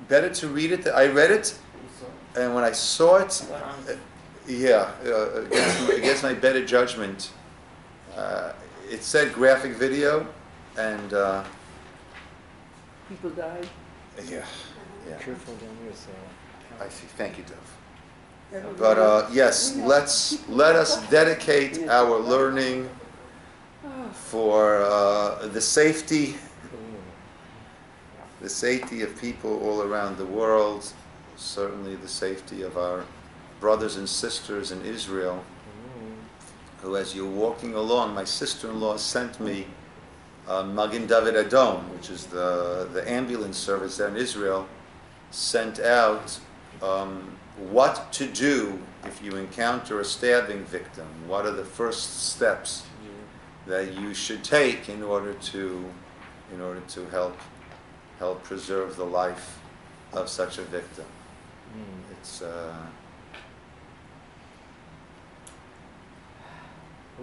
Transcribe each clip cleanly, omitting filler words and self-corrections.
better to read it. I read it, and when I saw it, against my better judgment, it said graphic video, and people died. Yeah. Truthful than you, so. I see. Thank you, Dov. But yes, let us dedicate our learning for the safety of people all around the world, certainly the safety of our brothers and sisters in Israel, who, as you're walking along, my sister-in-law sent me Magen David Adom, which is the ambulance service there in Israel, sent out what to do if you encounter a stabbing victim. What are the first steps that you should take in order to help preserve the life of such a victim? It's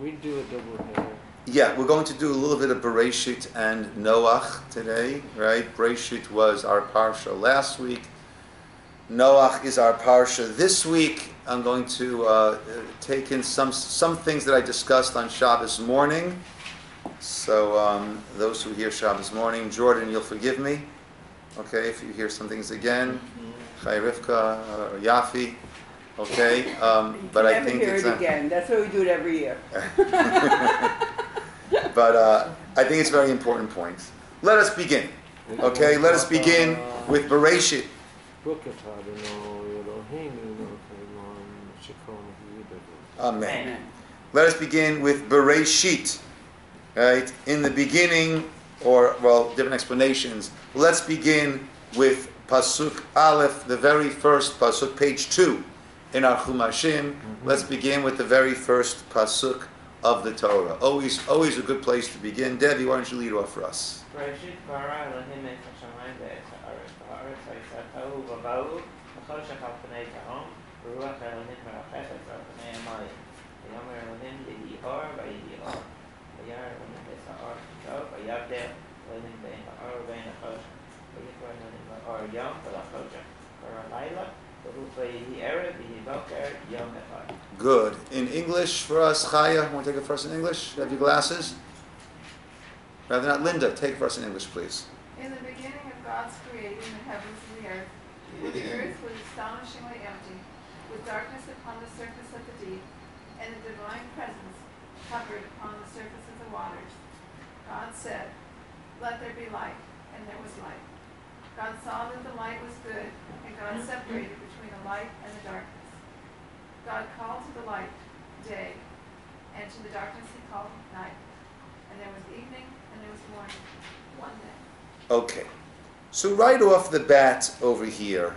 we do a double header. yeah, we're going to do a little bit of Breishit and Noach today, right? Breishit was our Parsha last week. Noach is our Parsha this week. I'm going to take in some things that I discussed on Shabbos morning. So those who hear Shabbos morning, Jordan, you'll forgive me, okay, if you hear some things again. Chai Rivka or Yafi, okay. But I think hear it again. That's why we do it every year. But I think it's a very important point. Let us begin. Okay, let us begin with Breishit. Amen. Let us begin with Breishit. Right? In the beginning, or, well, different explanations. Let's begin with Pasuk Aleph, the very first Pasuk, page 2 in our Chumashim. Let's begin with the very first Pasuk of the Torah. Always a good place to begin. Debbie, why don't you lead off for us? Breishit bara Elohim et hashamayim ve'et ha'aretz ha'aretz ha'isatahu v'bahu v'choshech al pnei tahom v'ruach Elohim merachefet al pnei hamayim v'yomer Elohim yehi or v'yehi or v'yar Elohim es ha'or v'tov v'yavdeh Elohim bein ha'or v'bein ha'choshech v'yikor Elohim ha'or yom v'lachoshech bara layla v'hu v'yehi erev v'yehi boker yom echad. Good. In English for us, Chaya, want to take it first in English? You have your glasses? Rather not, Linda, take it first in English, please. In the beginning of God's creating the heavens and the earth was astonishingly empty, with darkness upon the surface of the deep, and the divine presence hovered upon the surface of the waters. God said, "Let there be light," and there was light. God saw that the light was good, and God separated between the light and the darkness. God called to the light day, and to the darkness he called night. And there was evening, and there was morning, one day. Okay. So right off the bat over here,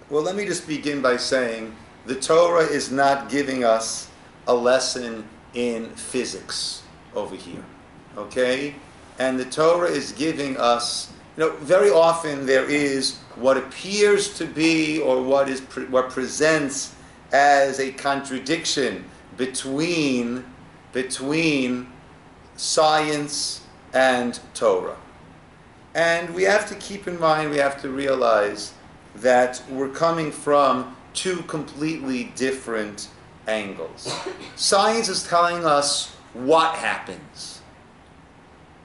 well, let me just begin by saying the Torah is not giving us a lesson in physics over here, okay? And the Torah is giving us, very often there is what appears to be, or what presents as a contradiction between science and Torah. And we have to keep in mind, we have to realize that we're coming from two completely different angles. Science is telling us what happens.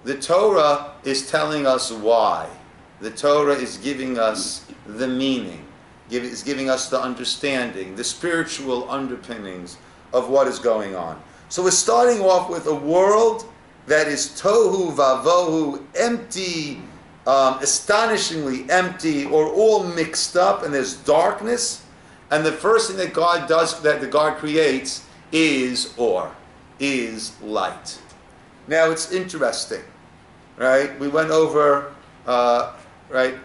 The Torah is telling us why. The Torah is giving us the meaning. Is giving us the understanding, the spiritual underpinnings of what is going on. So we're starting off with a world that is tohu vavohu, empty, astonishingly empty, or all mixed up, and there's darkness. And the first thing that God does, that the God creates, is light. Now it's interesting, right? We went over, right?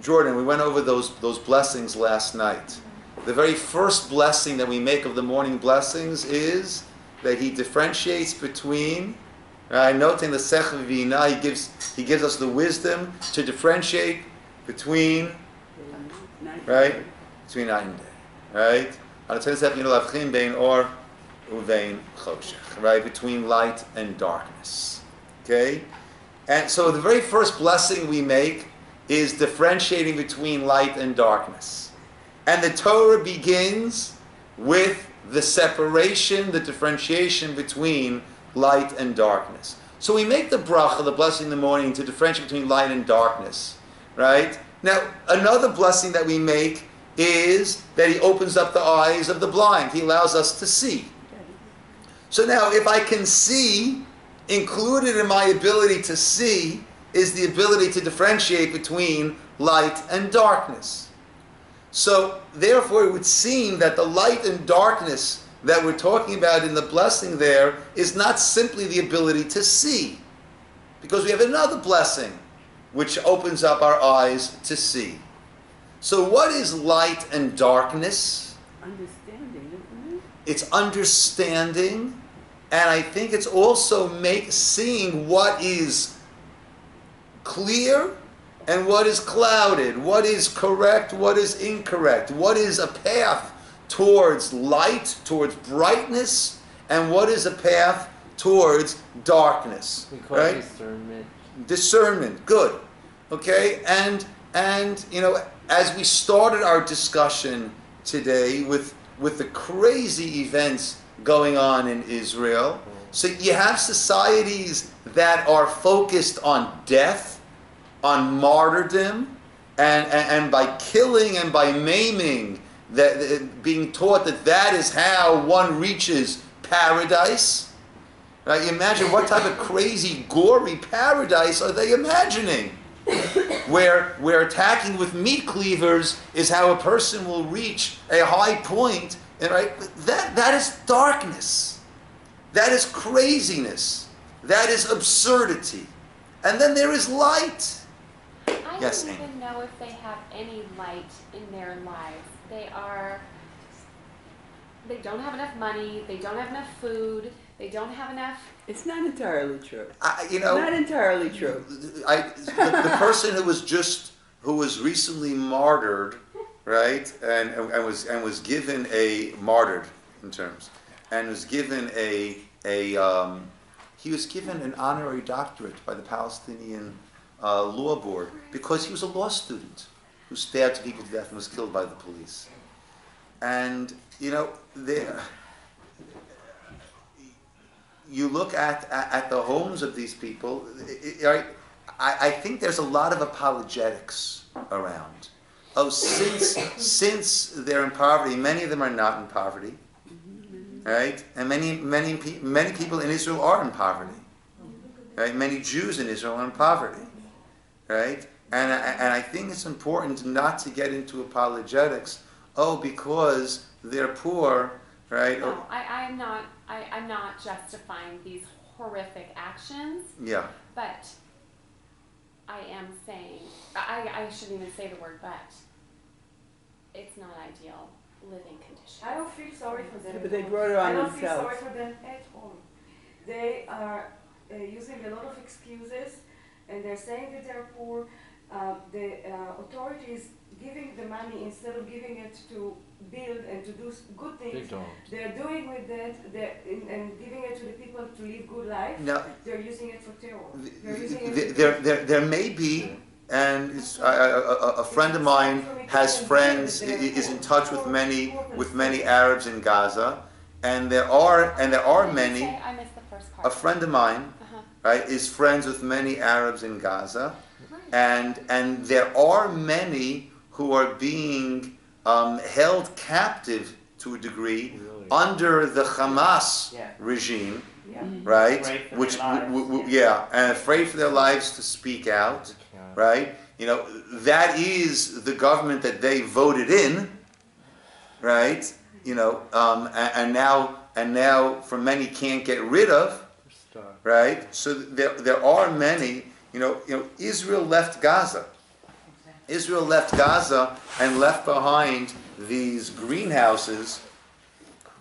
Jordan, we went over those blessings last night. The very first blessing that we make of the morning blessings is that he differentiates between, noting the Sech V'Vina, he gives us the wisdom to differentiate between, right? Between night and day, right? Right? Between light and darkness. Okay? And so the very first blessing we make is differentiating between light and darkness. And the Torah begins with the separation, the differentiation between light and darkness. So we make the bracha, the blessing in the morning, to differentiate between light and darkness, right? Now, another blessing that we make is that he opens up the eyes of the blind. He allows us to see. So now, if I can see, included in my ability to see is the ability to differentiate between light and darkness. So, therefore, it would seem that the light and darkness that we're talking about in the blessing there is not simply the ability to see, because we have another blessing which opens up our eyes to see. So what is light and darkness? Understanding, isn't it? It's understanding, and I think it's also seeing what is clear and what is clouded, what is correct, what is incorrect, what is a path towards light, towards brightness, and what is a path towards darkness. We call it discernment. Discernment, good. Okay, and as we started our discussion today with the crazy events going on in Israel, so you have societies that are focused on death, on martyrdom, and by killing and by maiming, that being taught that is how one reaches paradise. Right? You imagine what type of crazy, gory paradise are they imagining? where attacking with meat cleavers is how a person will reach a high point, and right? That is darkness. That is craziness. That is absurdity. And then there is light. I Yes, don't Amy. even know if they have any light in their lives. They don't have enough money, they don't have enough food, they don't have enough. It's not entirely true. Not entirely true. The person who was recently martyred, right, and was given a martyred in terms, and was given he was given an honorary doctorate by the Palestinian law board because he was a law student who stabbed people to death and was killed by the police. And you look at the homes of these people, I think there's a lot of apologetics around. Oh, since they're in poverty, many of them are not in poverty, right? And many people in Israel are in poverty, right? Many Jews in Israel are in poverty, right? And I think it's important not to get into apologetics. Oh, because they're poor, right? No, I'm not justifying these horrific actions. Yeah. But I am saying, I shouldn't even say the word but. It's not ideal living conditions. I don't feel sorry for them. Yeah, but they brought it on I don't themselves. feel sorry for them at all. They are using a lot of excuses, and they're saying that they're poor. The authorities giving the money instead of giving it to build and to do good things. They don't. They're doing with that and giving it to the people to live good life. Now, they're using it for terror. They're using it there may be, and it's, a friend of mine has friends, is in touch with many Arabs in Gaza, and there are many. I missed the first part. A friend of mine, right, is friends with many Arabs in Gaza, and there are many who are being held captive to a degree under the Hamas regime, right? And afraid for their lives to speak out, right? That is the government that they voted in, right? And now for many can't get rid of, right? So there are many. Israel left Gaza. Israel left Gaza and left behind these greenhouses,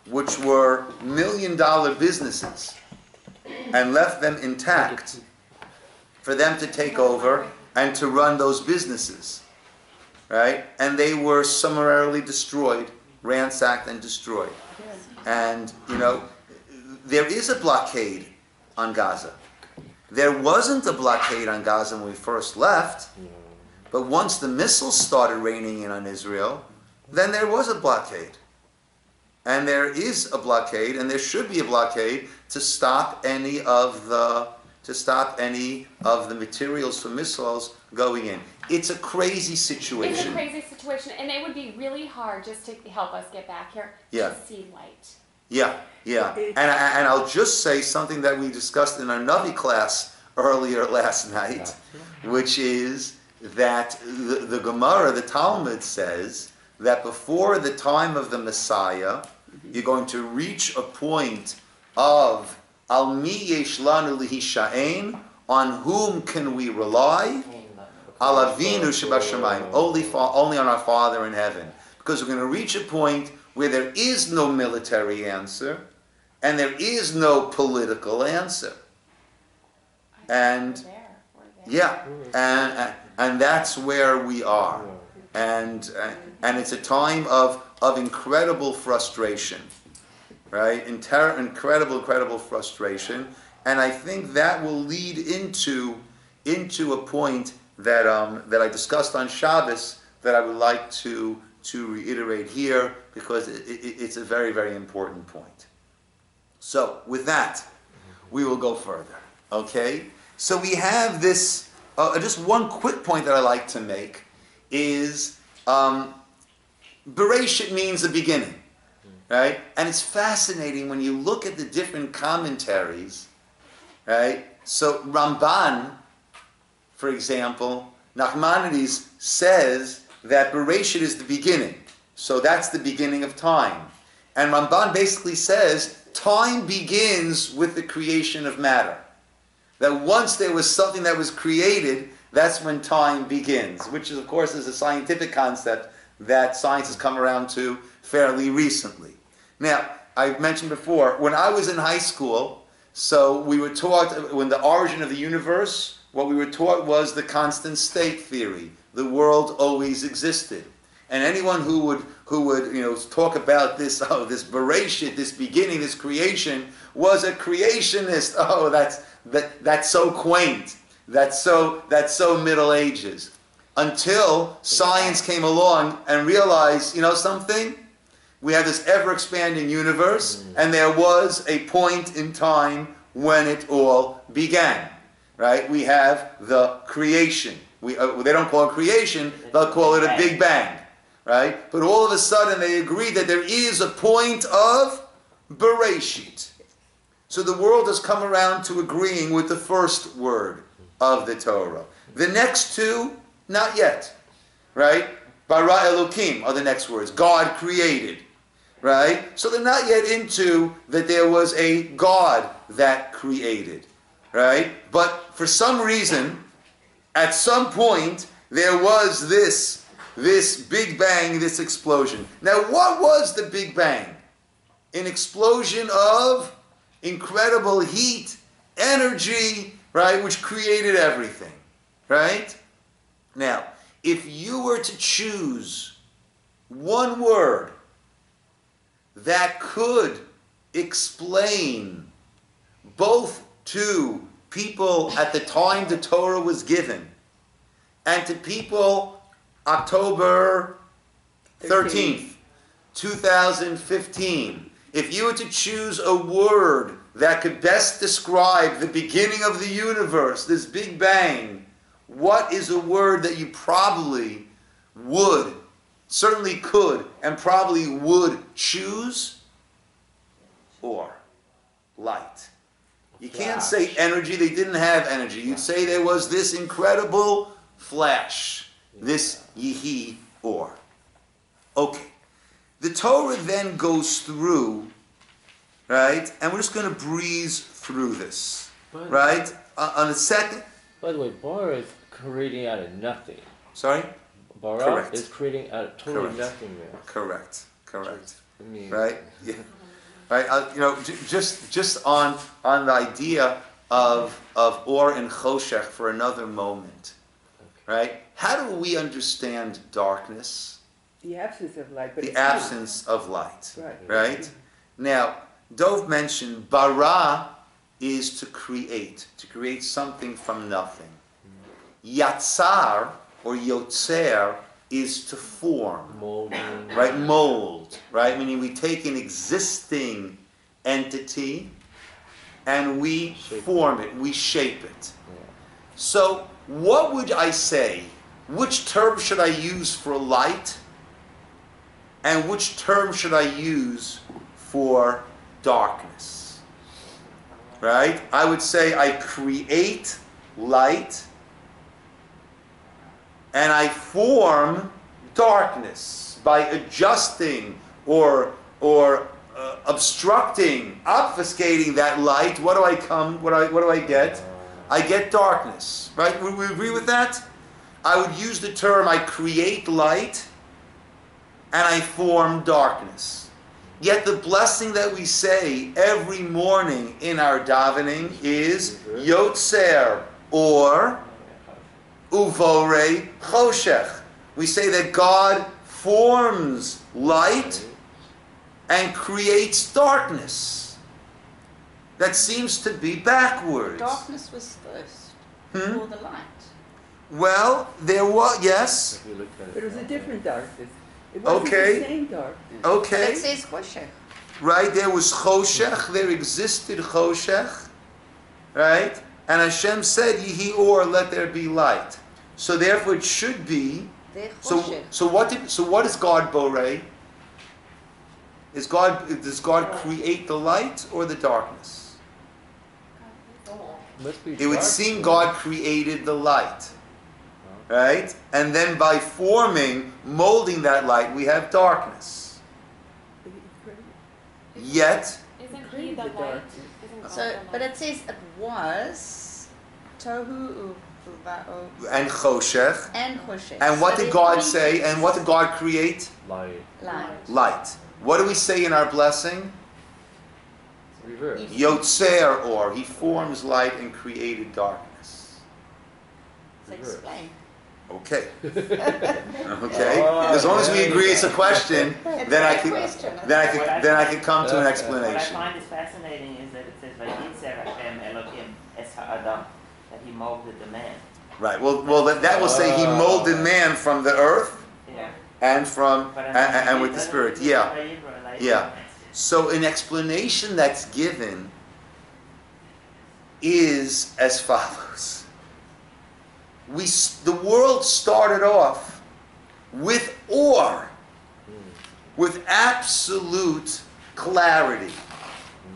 which were $1 million businesses, and left them intact for them to take over and to run those businesses, right? And they were summarily destroyed, ransacked and destroyed. And, there is a blockade on Gaza. There wasn't a blockade on Gaza when we first left, but once the missiles started raining in on Israel, then there was a blockade. And there is a blockade, and there should be a blockade to stop any of the materials for missiles going in. It's a crazy situation. It's a crazy situation, and it would be really hard just to help us get back here Yeah. to see light. Yeah. And I'll just say something that we discussed in our Navi class earlier last night, which is that the Gemara, the Talmud says that before the time of the Messiah, you're going to reach a point of Al mi yesh lanu lihisha'en, on whom can we rely? Al avinu shebashamayim, only on our Father in heaven. Because we're going to reach a point where there is no military answer and there is no political answer. And yeah, and that's where we are. And it's a time of incredible frustration, right? Incredible frustration. And I think that will lead into a point that I discussed on Shabbos that I would like to reiterate here because it's a very, very important point. So with that, we will go further. Okay? So we have this, just one quick point that I like to make is Breishit means the beginning, right? And it's fascinating when you look at the different commentaries, right? So Ramban, for example, Nachmanides says that Breishit is the beginning. So that's the beginning of time. And Ramban basically says time begins with the creation of matter. That once there was something that was created, that's when time begins, which is, of course, is a scientific concept that science has come around to fairly recently. Now, I mentioned before, when I was in high school, so we were taught, when the origin of the universe, what we were taught was the constant state theory. The world always existed. And anyone who would talk about this Breishit, this beginning, this creation, was a creationist. Oh, that's so quaint. That's so Middle Ages. Until science came along and realized, something? We have this ever-expanding universe, and there was a point in time when it all began. Right? We have the creation. They don't call it creation, they'll call it a Big Bang. Right? But all of a sudden they agree that there is a point of Breishit. So the world has come around to agreeing with the first word of the Torah. The next two, not yet. Right? Bara Elokim are the next words. God created. Right? So they're not yet into that there was a God that created. Right? But for some reason, at some point, there was this Big Bang, this explosion. Now, what was the Big Bang? An explosion of incredible heat, energy, right, which created everything, right? Now, if you were to choose one word that could explain both to people at the time the Torah was given and to people October 13th, 2015, if you were to choose a word that could best describe the beginning of the universe, this Big Bang, what is a word that you probably would, certainly could, and probably would choose? Or light. You can't say energy, they didn't have energy. You'd say there was this incredible flash, this yihi or. Okay. The Torah then goes through, right? And we're just going to breeze through this, right? On the second. By the way, bara is creating out of nothing. Sorry? Bara Correct. is creating out of totally nothingness. Correct. I mean, Right? Yeah. Right? Just on the idea of or and choshech for another moment, right? How do we understand darkness? The absence of light. But The it's absence of light. Right. Right? Now, Dov mentioned bara is to create something from nothing. Yatzar, or yotzer, is to form. Molding. Right? Mold. Right? Meaning we take an existing entity and we form it, we shape it. Yeah. So, what would I say? Which term should I use for light? And which term should I use for darkness? Right? I would say I create light and I form darkness by adjusting or obstructing, obfuscating that light. What do I get? I get darkness. Right? Would we agree with that? I would use the term I create light and I form darkness. Yet the blessing that we say every morning in our davening is Yotzer, or Uvore Choshech. We say that God forms light and creates darkness. That seems to be backwards. Darkness was first before the light. Well, there was, yes. If you look at But it was a that different way. darkness. It wasn't Okay. the same darkness. But Okay. it says Choshech. Right, there was Choshech, there existed Choshech, right? And Hashem said, Yehi or, let there be light. So therefore it should be, They're so Choshech. what is God Borei? Does God create the light or the darkness? Must be It would dark seem then. God created the light, right? And then by molding that light, we have darkness. But he created- Yet, Isn't he created the the light? darkness. Isn't God So, the but light? it says it was Tohu Uva'o and Choshech. and Choshech. And what So did there's God three say? things. And what did God create? Light. Light. Light. What do we say in our blessing? Reverse. Yotzer, or he forms light and created darkness. So explain. Okay. Okay. Oh, As long as we there agree you it's a go. question, It's then a I good could question. then I could come to an What I explanation. find is fascinating is that it says, Vayitzer Hashem Elohim es ha'adam, that he molded the man. Right. Well, that will say he molded man from the earth Yeah. and from But and with the spirit. Yeah. Yeah. So an explanation that's given is as follows. The world started off with ore, with absolute clarity,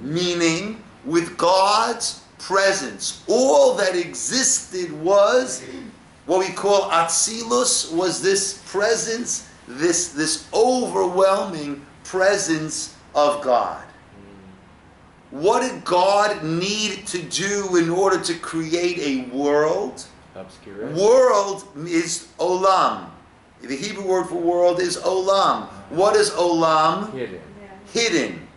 meaning with God's presence. All that existed was what we call Atzilus, was this presence, this overwhelming presence of God. What did God need to do in order to create a world? Obscure. World is olam. The Hebrew word for world is olam. What is olam? Hidden. Hidden.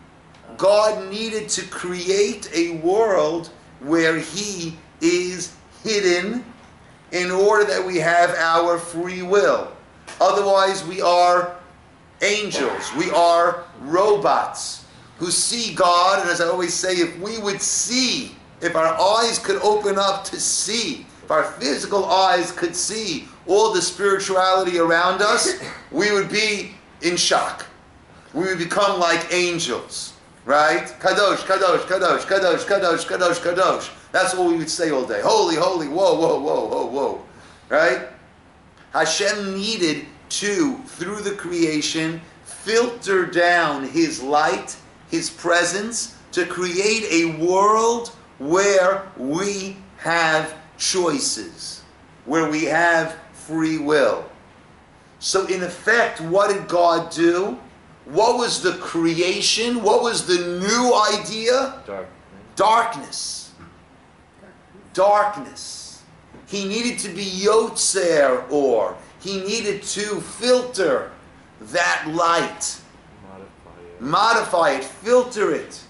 God needed to create a world where He is hidden in order that we have our free will. Otherwise, we are angels. We are robots who see God. And as I always say, if we would see, if our eyes could open up to see, if our physical eyes could see all the spirituality around us, we would be in shock. We would become like angels, right? Kadosh, Kadosh, Kadosh, Kadosh, Kadosh, Kadosh, Kadosh. That's what we would say all day. Holy, holy, whoa, whoa, whoa, whoa, whoa. Right? Hashem needed to, through the creation, filter down His light, His presence, to create a world where we have choices, where we have free will. So in effect, what did God do? What was the creation? What was the new idea? Darkness. Darkness. He needed to be Yotzer, or he needed to filter that light. Modify it, filter it,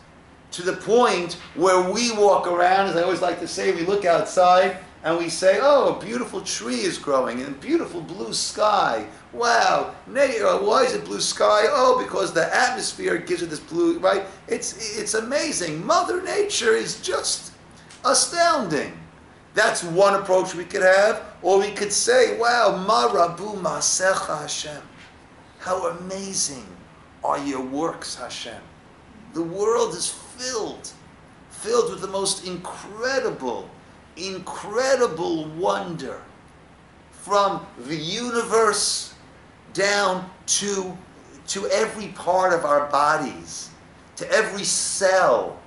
to the point where we walk around, as I always like to say, we look outside and we say, oh, a beautiful tree is growing and a beautiful blue sky. Wow, why is it blue sky? Oh, because the atmosphere gives it this blue, right? It's amazing. Mother Nature is just astounding. That's one approach we could have. Or we could say, wow, ma rabu ma'asecha Hashem. How amazing are your works, Hashem. The world is filled with the most incredible wonder. From the universe down to every part of our bodies, to every cell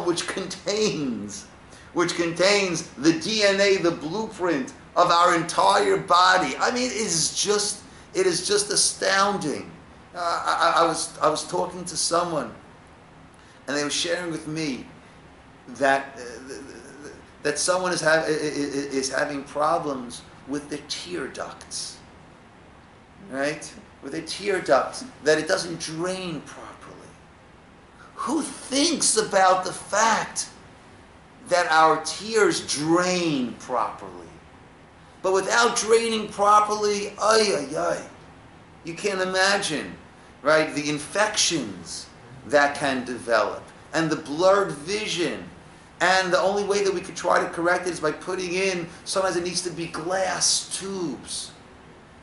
which contains the DNA, the blueprint of our entire body. I mean, it is just astounding. I was talking to someone, and they were sharing with me that someone is having problems with their tear ducts, right? With their tear ducts, that it doesn't drain properly. Who thinks about the fact that our tears drain properly? But without draining properly, you can't imagine, right? The infections that can develop, and the blurred vision. And the only way that we could try to correct it is by putting in, sometimes it needs to be glass tubes.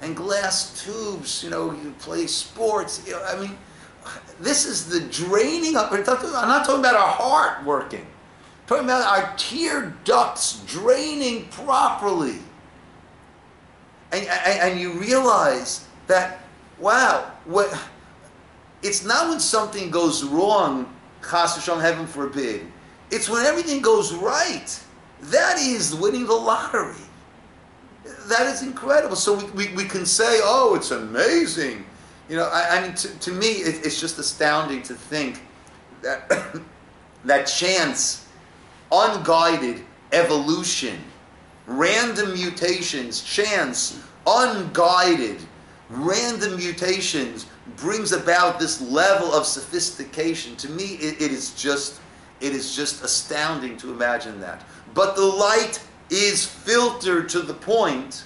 And glass tubes, you play sports, I mean, this is the draining of, I'm not talking about our heart working. I'm talking about our tear ducts draining properly. And you realize that, wow, it's not when something goes wrong, chas v'shalom, heaven forbid. It's when everything goes right. That is winning the lottery. That is incredible. So we can say, oh, it's amazing. I mean, to me, it's just astounding to think that that chance, unguided evolution, random mutations, chance, unguided, random mutations brings about this level of sophistication. To me, it is just astounding to imagine that. But the light is filtered to the point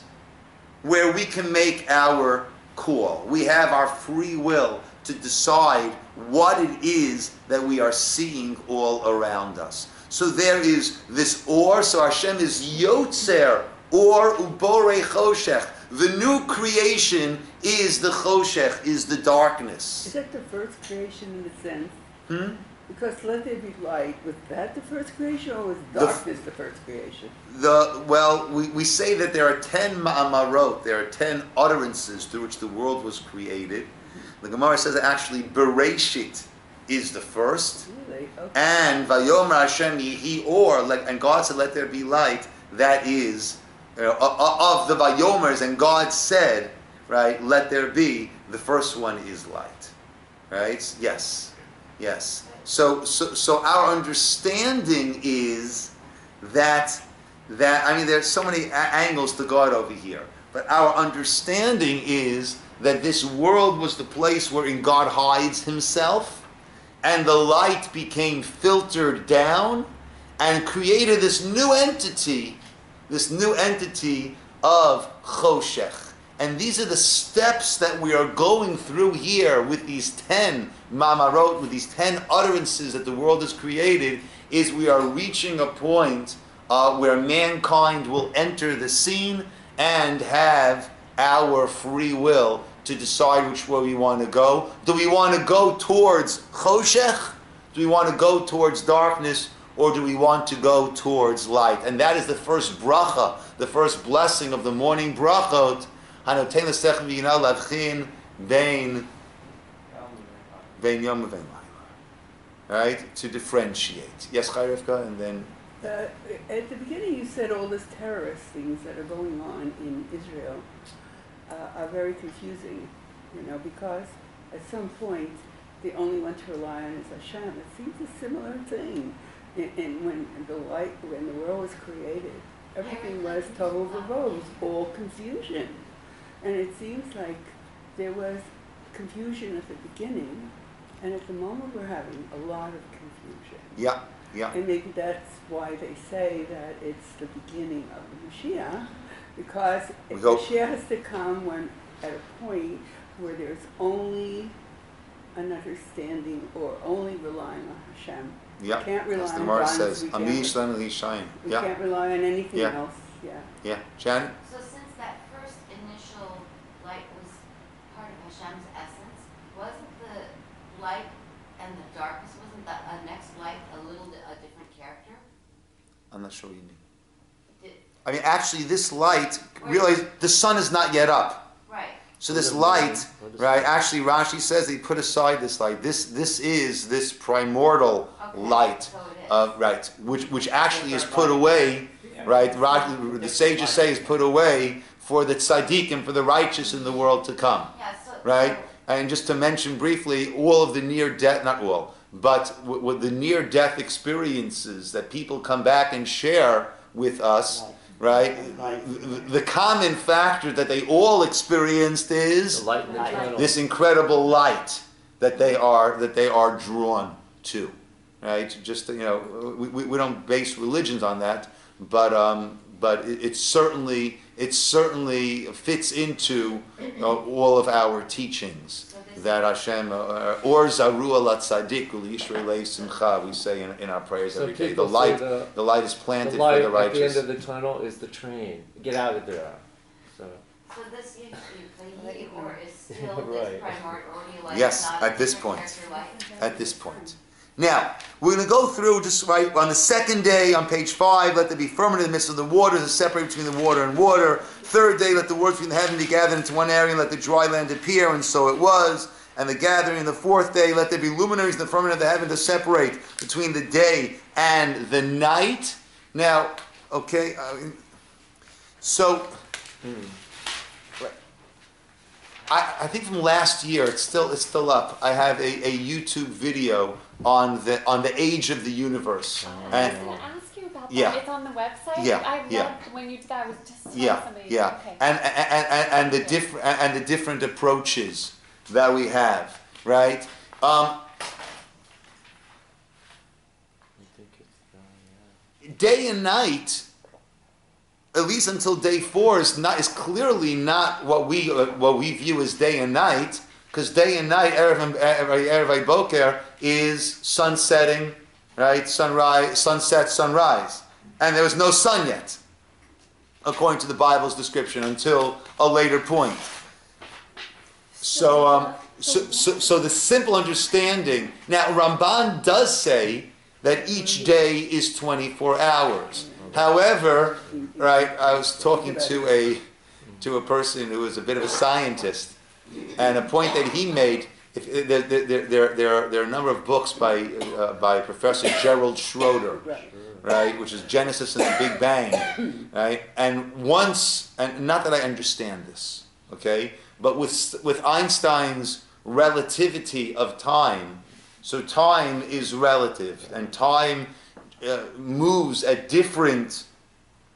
where we can make our call. We have our free will to decide what it is that we are seeing all around us. So there is this or, so Hashem is Yotzer, or Ubore Choshech. The new creation is the Choshech, is the darkness. Is that the first creation in a sense? Because let there be light, was that the first creation, or was darkness the first creation? We say that there are 10 ma'amarot, there are 10 utterances through which the world was created. The Gemara says that actually Breishit is the first. Really? Okay. And Vayomer Hashem Yehi Or, and God said, let there be light. That is, of the Vayomers, and God said, right, let there be, the first one is light. Right? Yes. So our understanding is that I mean, there's so many angles to God over here, but our understanding is that this world was the place wherein God hides himself, and the light became filtered down and created this new entity of Choshech. And these are the steps that we are going through here with these 10 mamarot, with these 10 utterances that the world has created, is we are reaching a point where mankind will enter the scene and have our free will to decide which way we want to go. Do we want to go towards Choshech? Do we want to go towards darkness? Or do we want to go towards light? And that is the first bracha, the first blessing of the morning brachot. Right? To differentiate. Yes, Chayrivka, and then... At the beginning you said all these terrorist things that are going on in Israel are very confusing, because at some point the only one to rely on is Hashem. It seems a similar thing. And when the world was created, everything was tohu vavohu, it was all confusion. And it seems like there was confusion at the beginning, and at the moment we're having a lot of confusion. Yeah. Yeah. And maybe that's why they say that it's the beginning of the Mashiach, because We hope. Mashiach has to come when at a point where there's only an understanding or only relying on Hashem. Yeah. We can't rely As the on Gemara guns. says, We Ami can't, Yisrael Yishayim. we Yeah. can't rely on anything Yeah. else. Yeah. Yeah. Shannon? So since that first initial light was part of Hashem's essence, wasn't the light and the darkness, wasn't the next light a different character? I'm not sure what you mean. Did, I mean, actually, this light, realize the sun is not yet up. right. So this light, right, actually Rashi says he put aside this light. This is this primordial Okay, light, so it is. right, which actually is put away, right, Rashi, the sages say is put away for the tzaddikim, for the righteous in the world to come, Yeah, so, right? And just to mention briefly, all of the near-death, not all, but with the near-death experiences that people come back and share with us, right? The common factor that they all experienced is The light in the tunnel. this incredible light that they are drawn to, right? Just we don't base religions on that, but it certainly fits into all of our teachings. That Hashem or Zaru ala tzaddik Yisroel simcha, we say in our prayers every day. The people light say the light is planted the light for the at the righteous. end of the tunnel is the train. Get out of there. So So this the or is still Right. this primordial light? Yes, not at a this different point. character light? At this point. Now, we're going to go through just right on the second day on page 5, let there be firmament in the midst of the waters and separate between the water and water. Third day, let the waters between the heaven be gathered into one area and let the dry land appear, and so it was. And the gathering in the fourth day, let there be luminaries in the firmament of the heaven to separate between the day and the night. Now, okay, so I think from last year, it's still up. I have a YouTube video on the age of the universe. I was going to ask you about that. Yeah. It's on the website. Yeah, I yeah. loved when you did that. I was just telling Yeah, somebody. yeah, Okay. and the different approaches that we have, right? I think it's Day and night, at least until day 4, is clearly not what we view as day and night, because day and night, erev boker, is sun setting, right? Sunrise, sunset, sunrise, and there was no sun yet, according to the Bible's description, until a later point. So the simple understanding. Now, Ramban does say that each day is 24 hours. However, right, I was talking to a person who was a bit of a scientist, and a point that he made. There are a number of books by Professor Gerald Schroeder, right, which is Genesis and the Big Bang, right, and not that I understand this, okay, but with Einstein's relativity of time, so time is relative, and time moves at different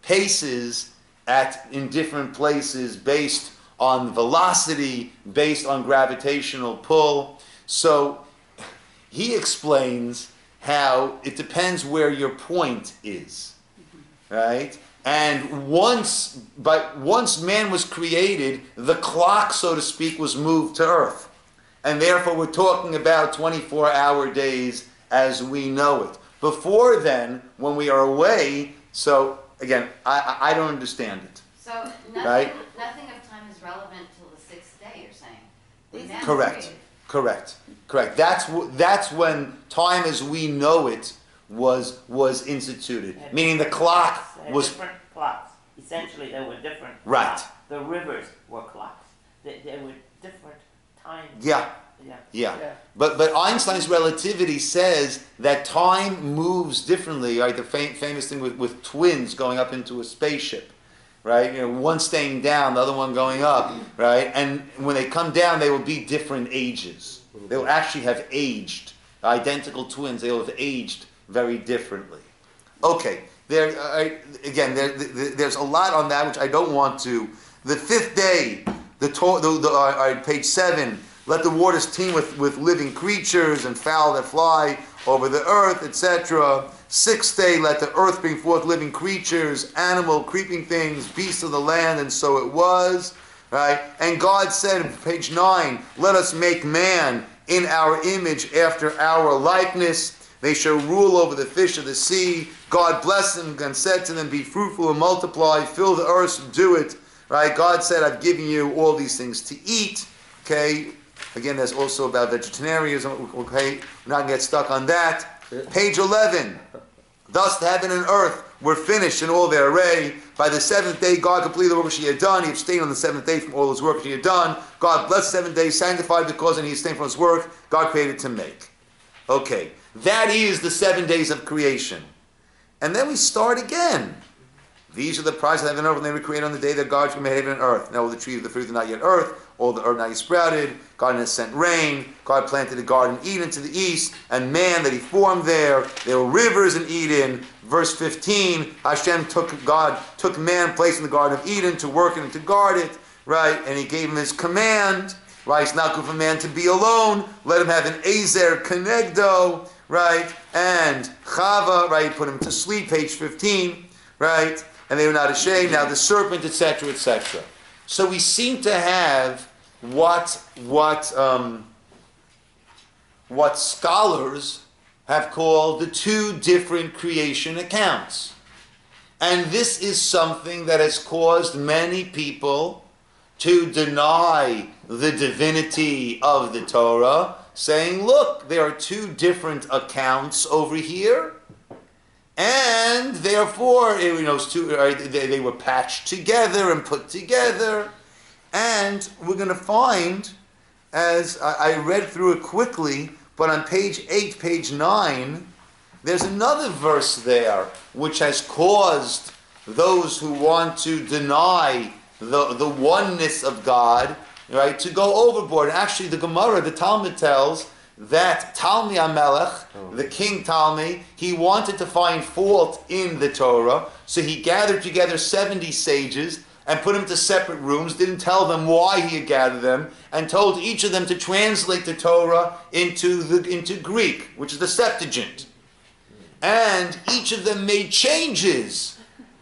paces in different places based on velocity, based on gravitational pull. So he explains how it depends where your point is, right? And once man was created, the clock, so to speak, was moved to Earth. And therefore we're talking about 24-hour days as we know it. Before then, when we are away, so again, I don't understand it. So nothing, Right? nothing of time is relevant till the sixth day, you're saying? When man's Correct. created. Correct. That's when time as we know it was instituted. Meaning the clock They had was different clocks. Essentially, they were different. Right. Clocks. The rivers were clocks. They were different times. yeah. Yeah. Yeah. But Einstein's relativity says that time moves differently, right? The famous thing with twins going up into a spaceship, right? You know, one staying down, the other one going up, right? And when they come down, they will be different ages. They will actually have aged. Identical twins, they will have aged very differently. Okay. There's a lot on that which I don't want to. The fifth day, page 7. Let the waters teem with living creatures and fowl that fly over the earth, etc. Sixth day, let the earth bring forth living creatures, animal, creeping things, beasts of the land, and so it was. Right? And God said in page 9, let us make man in our image after our likeness. They shall rule over the fish of the sea. God blessed them and said to them, be fruitful and multiply, fill the earth, subdue it. Right? God said, I've given you all these things to eat. Okay? Again, there's also about vegetarianism. Okay? We're not going to get stuck on that. Page 11. Thus the heaven and earth were finished in all their array. By the seventh day, God completed the work which he had done. He abstained on the seventh day from all his work which he had done. God blessed the 7th day, sanctified because and he abstained from his work. God created to make. Okay. That is the 7 days of creation. And then we start again. These are the prices of heaven and earth, and they were created on the day that God made heaven and earth. Now all the trees of the fruit are not yet earth, all the earth not yet sprouted. God has sent rain. God planted a garden Eden to the east, and man that he formed there. There were rivers in Eden. Verse 15, Hashem took man, placed in the Garden of Eden to work it and to guard it, right? And he gave him his command, right? It's not good for man to be alone. Let him have an Ezer Kenegdo, right? And Chava, right? He put him to sleep, page 15, right? And they were not ashamed. Now the serpent, etc., etc. So we seem to have what scholars have called the two different creation accounts. And this is something that has caused many people to deny the divinity of the Torah, saying, look, there are two different accounts over here, and therefore, they were patched together and put together. And we're going to find, as I read through it quickly, but on page 8, page 9, there's another verse there which has caused those who want to deny the oneness of God, right, to go overboard. And actually, the Gemara, the Talmud tells that Talmi HaMelech, the king Talmi, he wanted to find fault in the Torah, so he gathered together 70 sages and put them to separate rooms, didn't tell them why he had gathered them, and told each of them to translate the Torah into Greek, which is the Septuagint. And each of them made changes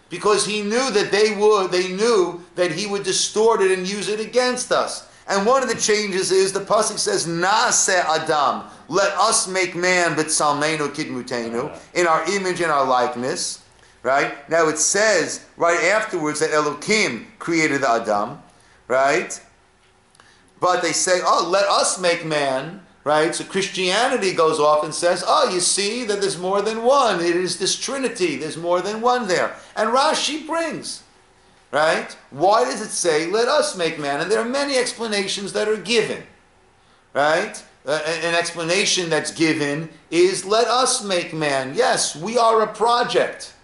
because he knew that they knew that he would distort it and use it against us. And one of the changes is the pasuk says, "Naaseh Adam," let us make man b'tzalmeinu kidmutenu, in our image and our likeness. Right? Now it says right afterwards that Elokim created the Adam, right? But they say, oh, let us make man, right? So Christianity goes off and says, oh, you see that there's more than one. It is this Trinity. There's more than one there. And Rashi brings, right? Why does it say, let us make man? And there are many explanations that are given, right? An explanation that's given is, let us make man. Yes, we are a project.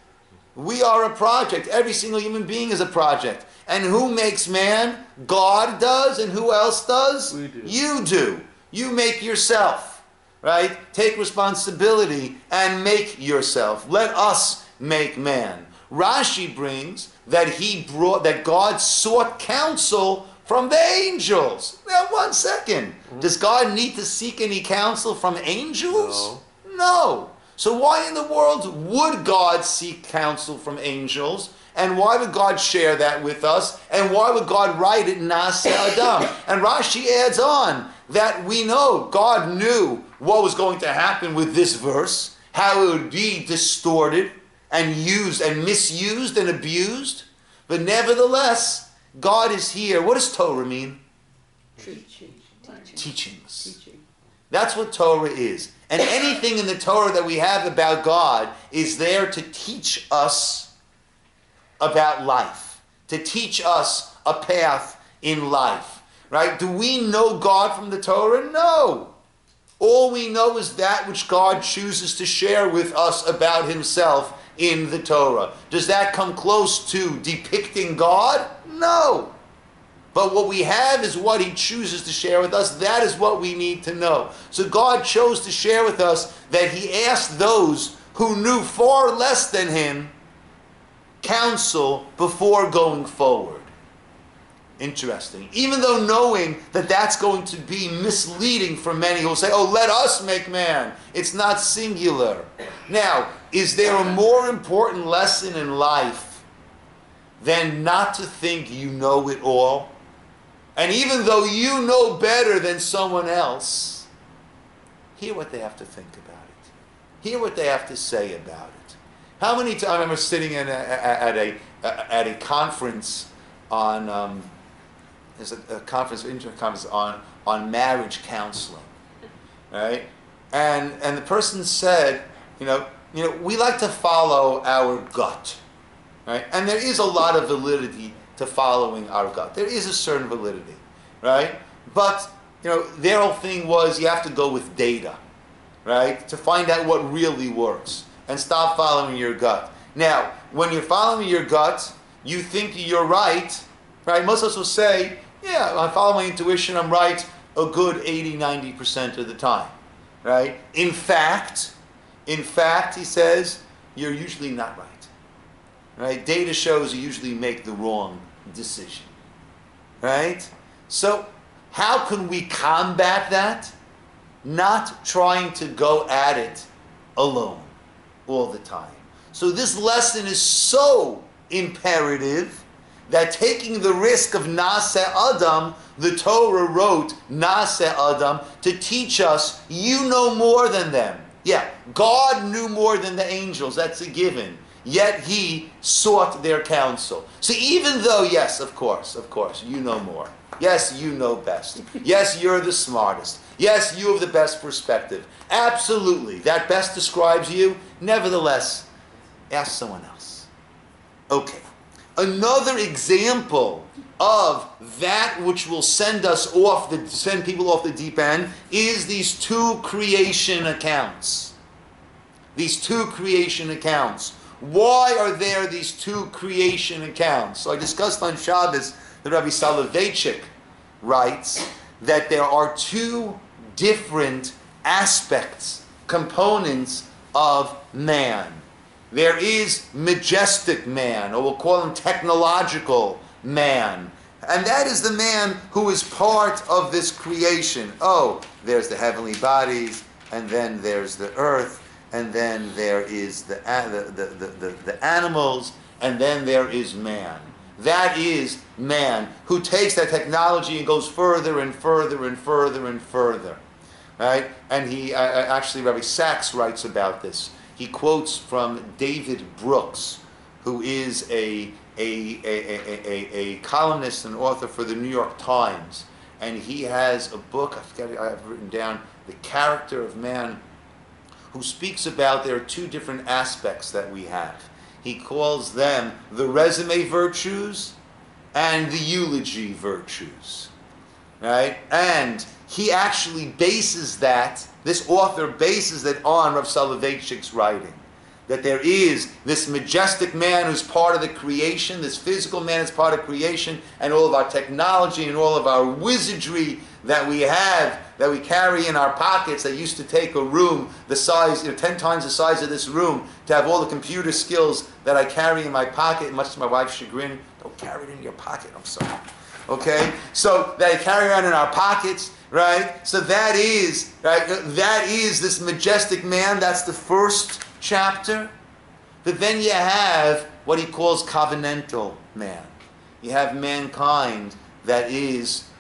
We are a project. Every single human being is a project. And who makes man? God does. And who else does? We do. You do. You make yourself. Right? Take responsibility and make yourself. Let us make man. Rashi brings that God sought counsel from the angels. Now, 1 second. Does God need to seek any counsel from angels? No. So why in the world would God seek counsel from angels? And why would God share that with us? And why would God write it, Naaseh Adam? And Rashi adds on that we know God knew what was going to happen with this verse, how it would be distorted and used and misused and abused. But nevertheless, God is here. What does Torah mean? Teachings. That's what Torah is. And anything in the Torah that we have about God is there to teach us about life, to teach us a path in life, right? Do we know God from the Torah? No. All we know is that which God chooses to share with us about himself in the Torah. Does that come close to depicting God? No. But what we have is what he chooses to share with us. That is what we need to know. So God chose to share with us that he asked those who knew far less than him counsel before going forward. Interesting. Even though knowing that that's going to be misleading for many who will say, oh, let us make man. It's not singular. Now, is there a more important lesson in life than not to think you know it all? And even though you know better than someone else, hear what they have to think about it. Hear what they have to say about it. How many times I remember sitting at a conference on there's a conference, conference on marriage counseling, right? And the person said, we like to follow our gut, right? And there is a lot of validity to following our gut. There is a certain validity, right? But their whole thing was you have to go with data, right, to find out what really works, and stop following your gut. Now, when you're following your gut, you think you're right, right? Most of us will say, yeah, I follow my intuition, I'm right a good 80-90% of the time, right? In fact, he says, you're usually not right. Right? Data shows you usually make the wrong decision. Right? So, how can we combat that? Not trying to go at it alone all the time. So this lesson is so imperative that taking the risk of Naseh Adam, the Torah wrote Naseh Adam to teach us you know more than them. Yeah, God knew more than the angels, that's a given. Yet he sought their counsel. So even though, yes, of course, you know more. Yes, you know best. Yes, you're the smartest. Yes, you have the best perspective. Absolutely, that best describes you. Nevertheless, ask someone else. Okay. Another example of that which will send people off the deep end is these two creation accounts. These two creation accounts. Why are there these two creation accounts? So I discussed on Shabbos that Rabbi Soloveitchik writes that there are two different aspects, components of man. There is majestic man, or we'll call him technological man. And that is the man who is part of this creation. Oh, there's the heavenly bodies, and then there's the earth, and then there is the animals, and then there is man. That is man, who takes that technology and goes further and further and further and further. Right? And he, actually, Rabbi Sachs writes about this. He quotes from David Brooks, who is a columnist and author for the New York Times. And he has a book, I have written down, The Character of Man, who speaks about there are two different aspects that we have. He calls them the resume virtues and the eulogy virtues. Right? And he actually bases that, this author bases it on Rav Soloveitchik's writing. That there is this majestic man who's part of the creation, this physical man is part of creation, and all of our technology and all of our wizardry that we have, that we carry in our pockets, that used to take a room the size, 10 times the size of this room, to have all the computer skills that I carry in my pocket, much to my wife's chagrin. Don't carry it in your pocket, I'm sorry. Okay? So that I carry around in our pockets, right? So that is, right? That is this majestic man. That's the first chapter. But then you have what he calls covenantal man. You have mankind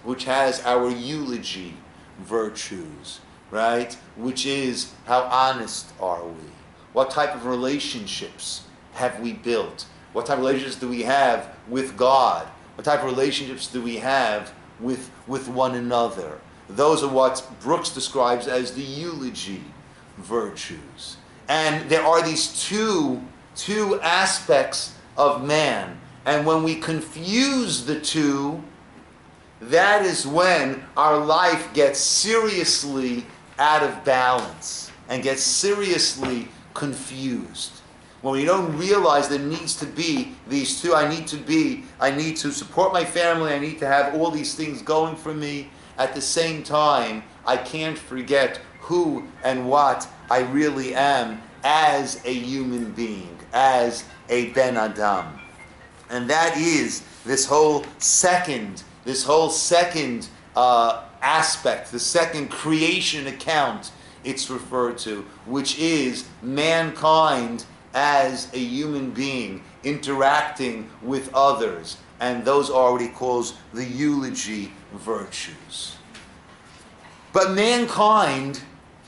which has our eulogy virtues, right? Which is, how honest are we? What type of relationships have we built? What type of relationships do we have with God? What type of relationships do we have with one another? Those are what Brooks describes as the eulogy virtues. And there are these two aspects of man. And when we confuse the two, that is when our life gets seriously out of balance and gets seriously confused. When we don't realize there needs to be these two, I need to support my family, I need to have all these things going for me. At the same time, I can't forget who and what I really am as a human being, as a Ben Adam. And that is this whole second aspect, the second creation account it's referred to, which is mankind as a human being interacting with others. And those are what he calls the eulogy virtues. But mankind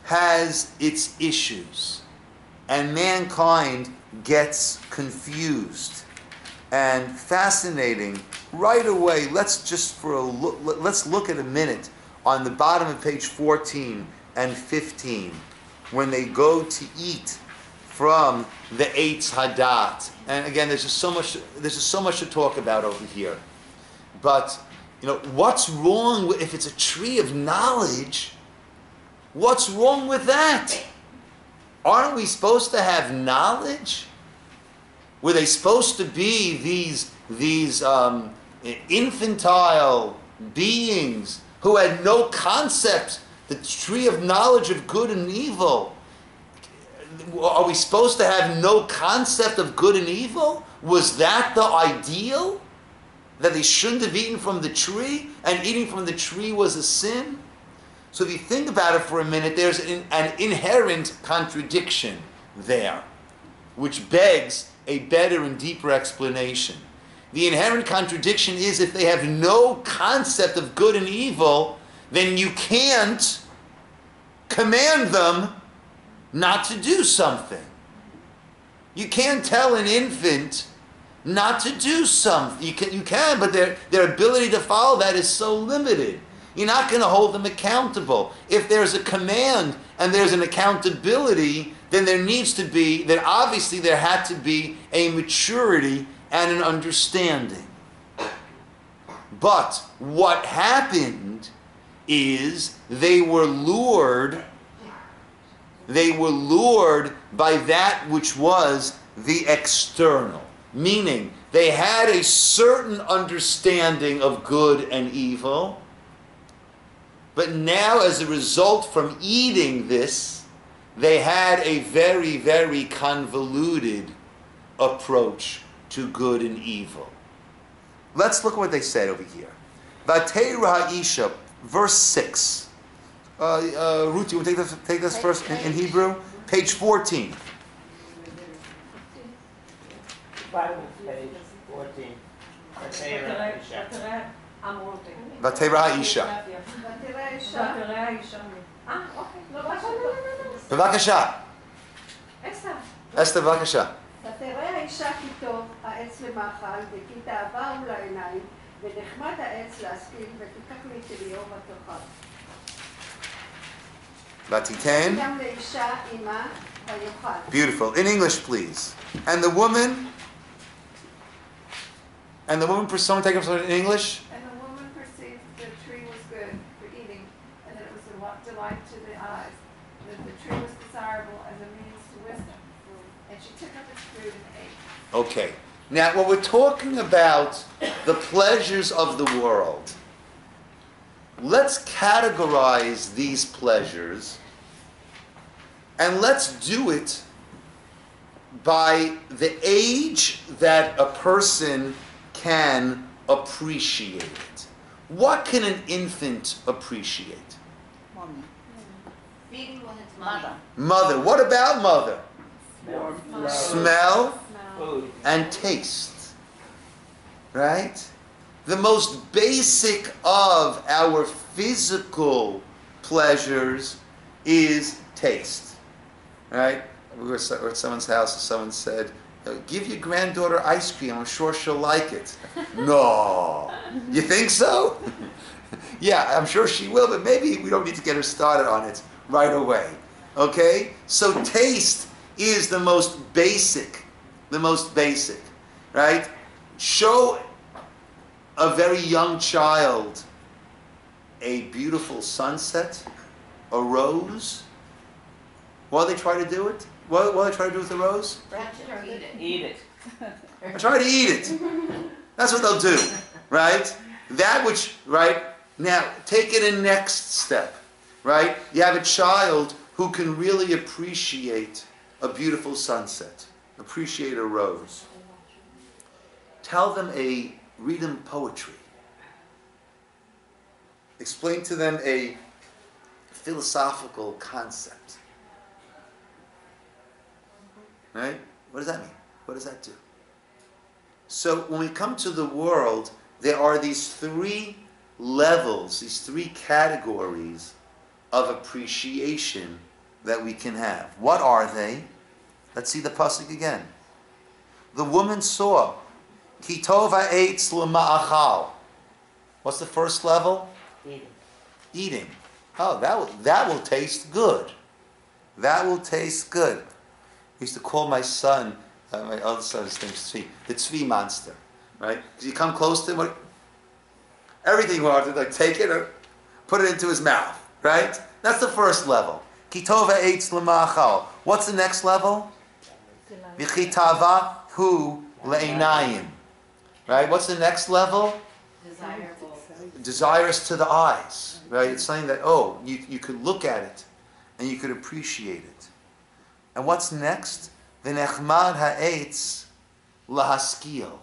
has its issues, and mankind gets confused. And fascinating, right away, let's look at a minute on the bottom of page 14 and 15, when they go to eat from the Eitz Hadat. And again, there's just so much to talk about over here. But what's wrong with, if it's a tree of knowledge? What's wrong with that? Aren't we supposed to have knowledge? Were they supposed to be these infantile beings who had no concept, the tree of knowledge of good and evil? Are we supposed to have no concept of good and evil? Was that the ideal? That they shouldn't have eaten from the tree, and eating from the tree was a sin? So if you think about it for a minute, there's an inherent contradiction there, which begs a better and deeper explanation. The inherent contradiction is, if they have no concept of good and evil, then you can't command them not to do something. You can't tell an infant not to do something. You can, but their ability to follow that is so limited. You're not going to hold them accountable. If there's a command and there's an accountability, then obviously there had to be a maturity and an understanding. But what happened is they were lured by that which was the external. Meaning, they had a certain understanding of good and evil, but now as a result from eating this, they had a very, very convoluted approach to good and evil. Let's look at what they said over here. Vatera ha'isha, verse 6. Ruth, you want to take this first in Hebrew? Page 14. Bottom of page 14. ותרא האישה. בבקשה. אסתר, בבקשה. ותרא האישה כי טוב העץ למאכל וכי תאווה הוא לעיניים ונחמד העץ להשכיל ותיקח מטריו ותאכל. ותיתן. גם לאישה עמה ויאכל. Beautiful. In English, please. And the woman, someone take it in English? And the woman perceived that the tree was good for eating, and that it was a delight to the eyes, and that the tree was desirable as a means to wisdom. And she took up its fruit and ate. Okay. Now, when we're talking about the pleasures of the world, let's categorize these pleasures, and let's do it by the age that a person can appreciate it. What can an infant appreciate? Mommy. Feeding when it's mommy. Mother. What about mother? Smell Food. and taste. Right? The most basic of our physical pleasures is taste. Right? We were at someone's house and someone said, give your granddaughter ice cream, I'm sure she'll like it. No. You think so? Yeah, I'm sure she will, but maybe we don't need to get her started on it right away. Okay? So taste is the most basic, right? Show a very young child a beautiful sunset, a rose. What do they try to do it? What do they try to do with the rose? Eat it. Try to eat it. That's what they'll do, right? That which, right? Now, take it a next step, right? You have a child who can really appreciate a beautiful sunset, appreciate a rose. read them poetry. Explain to them a philosophical concept. Right? What does that mean? What does that do? So when we come to the world, there are these three levels, these three categories of appreciation that we can have. What are they? Let's see the pasuk again. The woman saw, Ki tov ha'etz l'ma'achal. What's the first level? Eating. Oh, that will taste good. That will taste good. I used to call my son, my other son's name is Tzvi, the Tzvi monster, right? Because you come close to him, everything he wanted, like take it or put it into his mouth, right? That's the first level. Ki tov ha'etz l'ma'achal. What's the next level? V'chitava hu le'einayim. Right? What's the next level? Desirable. Desirous to the eyes. Right? It's something that, you could look at it and you could appreciate it. And what's next? V'nechmad ha'etz lahaskil.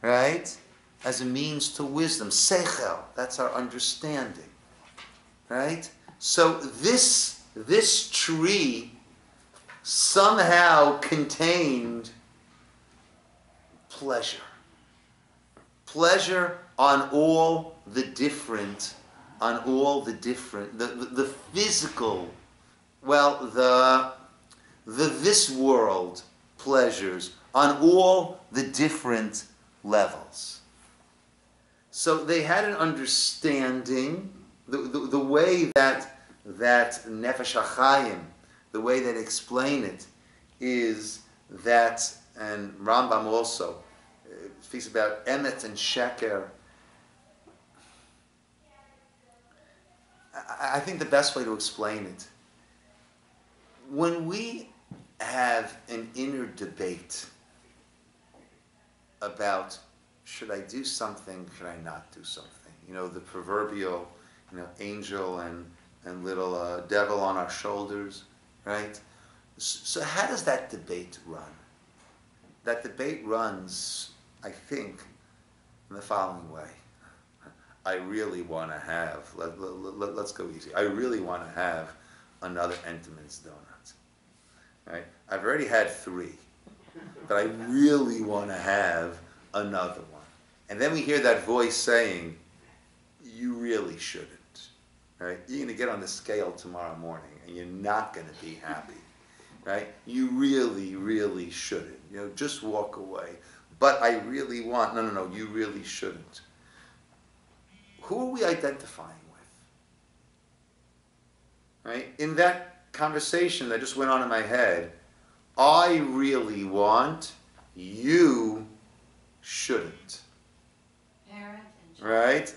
Right? As a means to wisdom. Seichel. That's our understanding. Right? So this tree somehow contained pleasure. Pleasure on all the different, the physical, the this world pleasures on all the different levels. So they had an understanding, the way that Nefesh HaChaim, the way they explain it, is that, and Rambam also speaks about emet and sheker. I think the best way to explain it, when we have an inner debate about should I do something, should I not do something, the proverbial, angel and little devil on our shoulders, right? So how does that debate run? That debate runs, I think, in the following way. I really want to have, let's go easy. I really want to have another Entenmann's donut. Right? I've already had 3, but I really want to have another one. And then we hear that voice saying, you really shouldn't. Right? You're going to get on the scale tomorrow morning and you're not going to be happy. Right? You really, really shouldn't. Just walk away. But I really want, no, you really shouldn't. Who are we identifying with? Right? In that conversation that just went on in my head, I really want, you shouldn't. Parent and child. Right?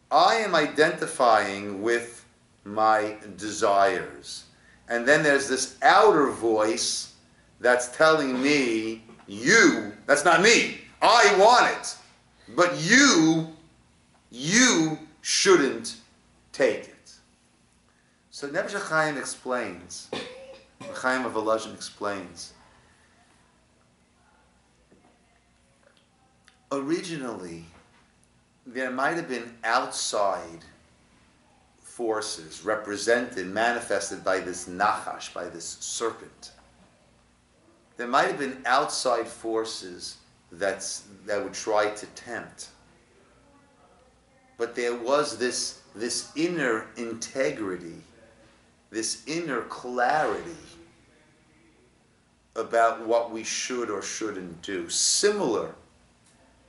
I am identifying with my desires. And then there's this outer voice that's telling me, you, that's not me. I want it. But you shouldn't take it. So Nefesh HaChaim explains, Chaim of Volozhin explains, originally, there might have been outside forces manifested by this nachash, by this serpent. There might have been outside forces that would try to tempt. But there was this inner integrity, this inner clarity about what we should or shouldn't do. Similar,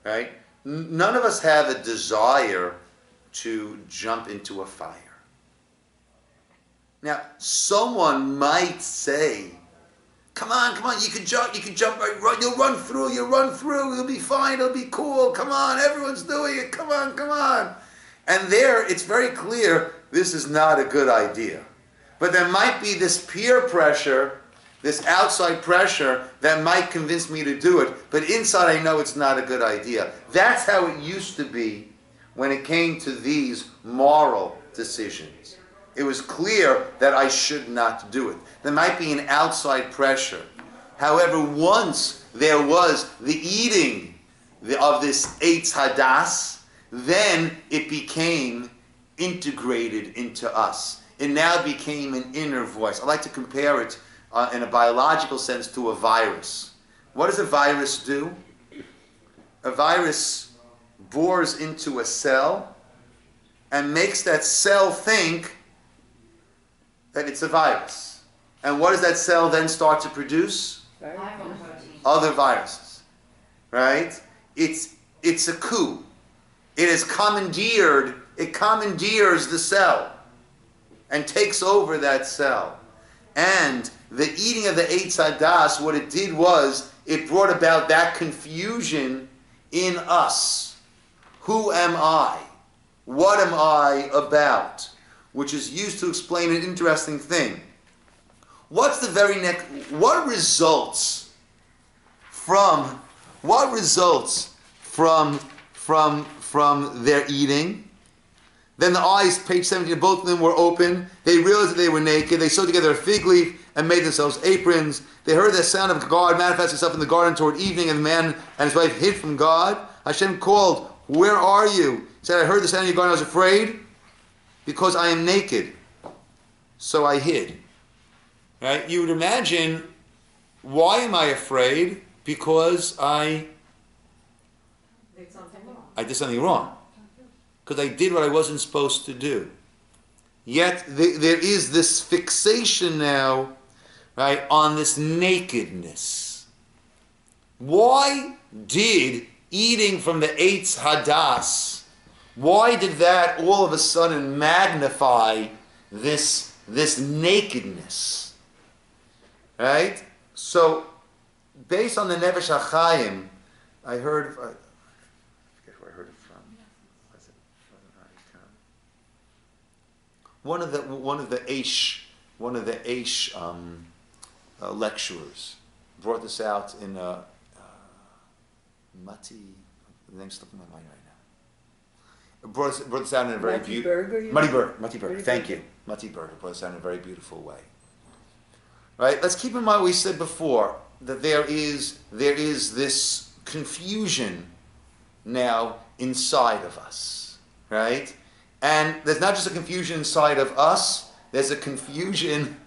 right? None of us have a desire to jump into a fire. Now, someone might say, come on, you can jump, right, you'll run through, you'll be fine, it'll be cool, come on, everyone's doing it, come on. And there, it's very clear, this is not a good idea. But there might be this peer pressure, this outside pressure that might convince me to do it, but inside I know it's not a good idea. That's how it used to be when it came to these moral decisions. It was clear that I should not do it. There might be an outside pressure. However, once there was the eating of this Eitz Hadas, then it became integrated into us. It now became an inner voice. I like to compare it in a biological sense to a virus. What does a virus do? A virus bores into a cell and makes that cell think that it's a virus. And what does that cell then start to produce? Other viruses. Right? It's a coup. It commandeers the cell and takes over that cell. And the eating of the Eitz Hadas, what it did was, it brought about that confusion in us. Who am I? What am I about? Which is used to explain an interesting thing. What's the very next? What results from their eating? Then the eyes, page 17, both of them were open. They realized that they were naked. They sewed together a fig leaf and made themselves aprons. They heard the sound of God manifest himself in the garden toward evening, and the man and his wife hid from God. Hashem called, "Where are you?" He said, "I heard the sound of your garden. I was afraid because I am naked, so I hid." Right? You would imagine, why am I afraid? Because I did something wrong. Because I did what I wasn't supposed to do. Yet there is this fixation now, right, on this nakedness. Why did eating from the Eitz Hadas, why did that all of a sudden magnify this nakedness? Right? So, based on the Nefesh HaChaim, I heard, I forget who I heard it from. One of the Aish lecturers brought this out in Mati. The name's slipping my mind right now. Brought this out in a very beautiful. Mati Berger. Thank you, Mati Berger brought this out in a very beautiful way. Right. Let's keep in mind what we said before, that there is this confusion now inside of us, right? And there's not just a confusion inside of us, there's a confusion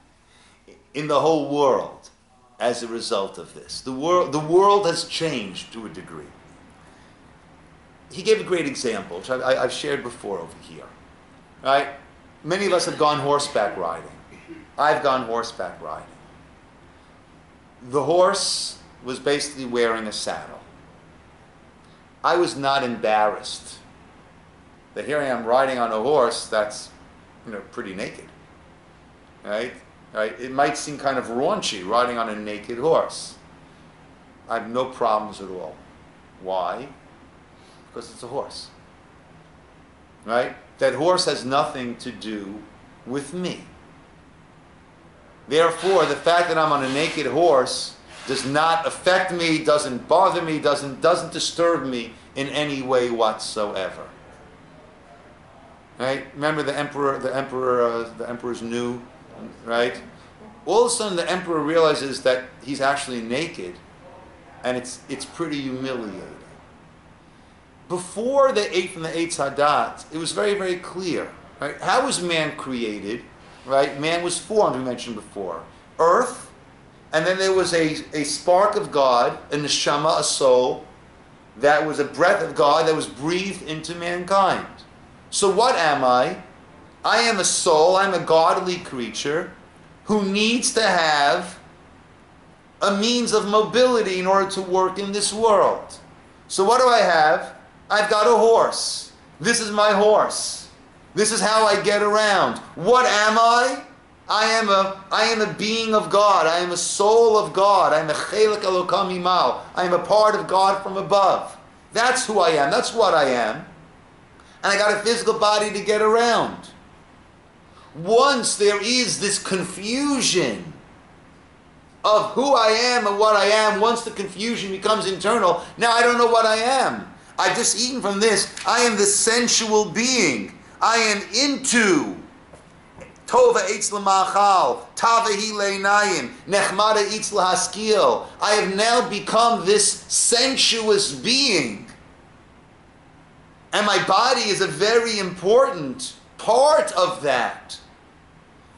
in the whole world as a result of this. The world has changed to a degree. He gave a great example, which I've shared before over here. Right? Many of us have gone horseback riding. I've gone horseback riding. The horse was basically wearing a saddle. I was not embarrassed that here I am riding on a horse that's, pretty naked. Right? It might seem kind of raunchy riding on a naked horse. I have no problems at all. Why? Because it's a horse. Right? That horse has nothing to do with me. Therefore, the fact that I'm on a naked horse does not affect me, doesn't bother me, doesn't disturb me in any way whatsoever. Right? Remember the emperor's new, right? All of a sudden the emperor realizes that he's actually naked, and it's pretty humiliating. Before they ate from the Eitz Hadat, it was very, very clear. Right? How was man created? Right? Man was formed, we mentioned before. Earth, and then there was a spark of God, a neshama, a soul, that was a breath of God that was breathed into mankind. So what am I? I am a soul, I'm a godly creature who needs to have a means of mobility in order to work in this world. So what do I have? I've got a horse. This is my horse. This is how I get around. What am I? I am a being of God. I am a soul of God. I am a chelek elokam imal. I am a part of God from above. That's who I am. That's what I am. And I got a physical body to get around. Once there is this confusion of who I am and what I am, once the confusion becomes internal, now I don't know what I am. I've just eaten from this. I am the sensual being. I am into Tova Eitz L'Machal, Tava Hi Le'inayim, Nechmada Eitz L'Haskil. I have now become this sensuous being. And my body is a very important part of that.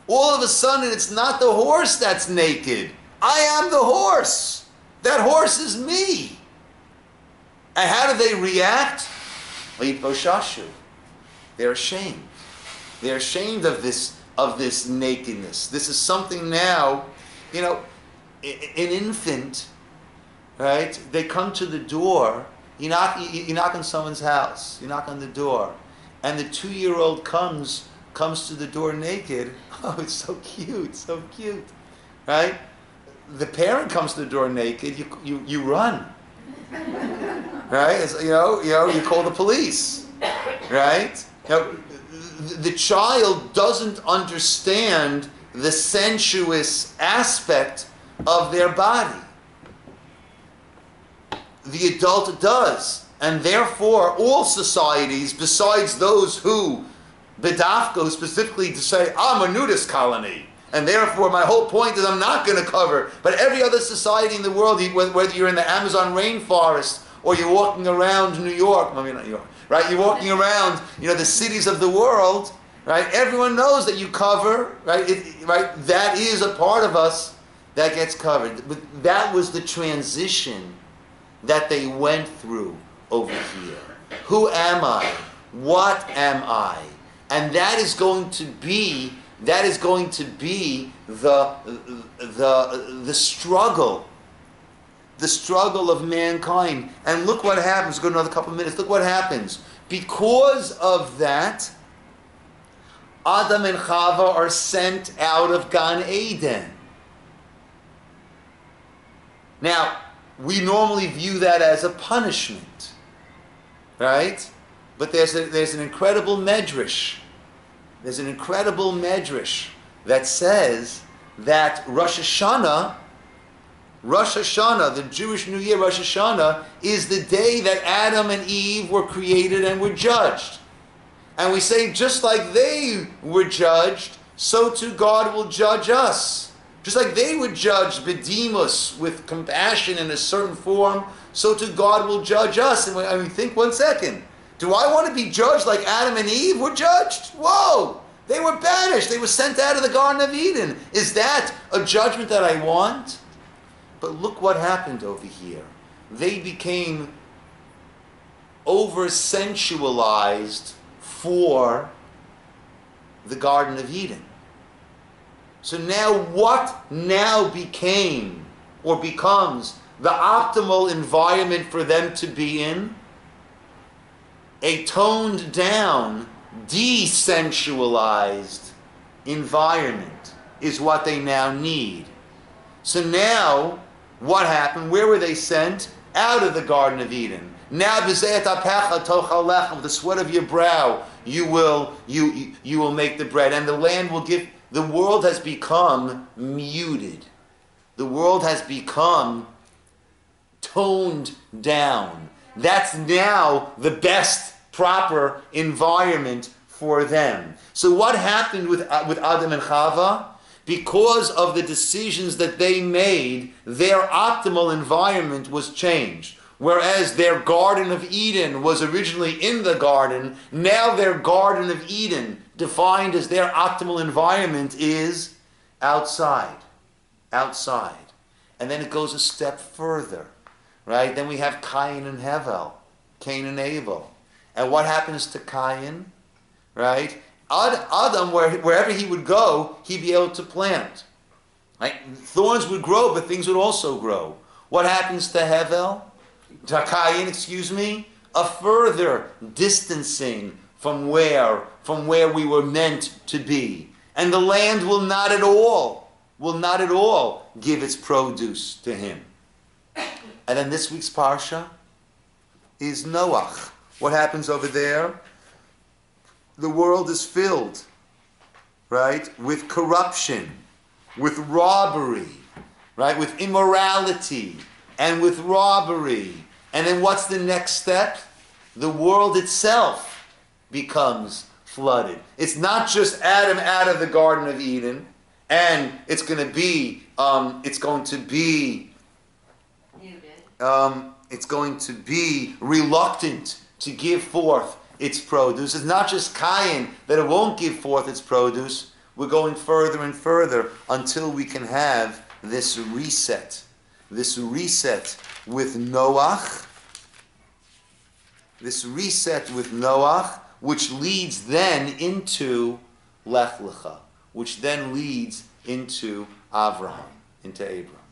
All of a sudden, it's not the horse that's naked. I am the horse. That horse is me. And how do they react? They're ashamed. They're ashamed of this nakedness. This is something now, an infant, right? They come to the door. You knock on someone's house. You knock on the door, and the 2-year-old comes to the door naked. Oh, it's so cute, right? The parent comes to the door naked. You run, right? You call the police, right? The child doesn't understand the sensuous aspect of their body. The adult does. And therefore, all societies, besides those who, bedafko, specifically to say, I'm a nudist colony, and therefore my whole point is I'm not going to cover, but every other society in the world, whether you're in the Amazon rainforest, or you're walking around New York, maybe not New York, right? You're walking around, the cities of the world, right? Everyone knows that you cover, right? Right? That is a part of us that gets covered. But that was the transition that they went through over here. Who am I? What am I? And that is going to be the struggle. The struggle of mankind. And look what happens. Go another couple of minutes. Look what happens. Because of that, Adam and Chava are sent out of Gan Eden. Now, we normally view that as a punishment, right? But there's an incredible medrash. There's an incredible medrash that says that Rosh Hashanah, the Jewish New Year, Rosh Hashanah, is the day that Adam and Eve were created and were judged. And we say, just like they were judged, so too God will judge us. Just like they were judged, bedimus, with compassion in a certain form, so too God will judge us. And we think, 1 second, do I want to be judged like Adam and Eve were judged? Whoa! They were banished. They were sent out of the Garden of Eden. Is that a judgment that I want? But look what happened over here. They became over-sensualized for the Garden of Eden. So now what now became or becomes the optimal environment for them to be in? A toned down, desensualized environment is what they now need. So now, what happened? Where were they sent? Out of the Garden of Eden. Now, with the sweat of your brow, you will make the bread, and the land will give. The world has become muted. The world has become toned down. That's now the best proper environment for them. So what happened with Adam and Chava? Because of the decisions that they made, their optimal environment was changed. Whereas their Garden of Eden was originally in the garden, now their Garden of Eden, defined as their optimal environment, is outside. Outside. And then it goes a step further, right? Then we have Cain and Abel. And what happens to Cain, right? Adam, wherever he would go, he'd be able to plant. Right? Thorns would grow, but things would also grow. What happens to Cain, a further distancing from where we were meant to be. And the land will not at all give its produce to him. And then this week's Parsha is Noach. What happens over there? The world is filled, right, with corruption, with robbery, right, with immorality, and with robbery. And then what's the next step? The world itself becomes flooded. It's not just Adam out of the Garden of Eden, and it's going to be reluctant to give forth its produce. It's not just Cain that it won't give forth its produce. We're going further and further until we can have this reset with Noach, which leads then into Lech Lecha, which then leads into Avraham, into Abram.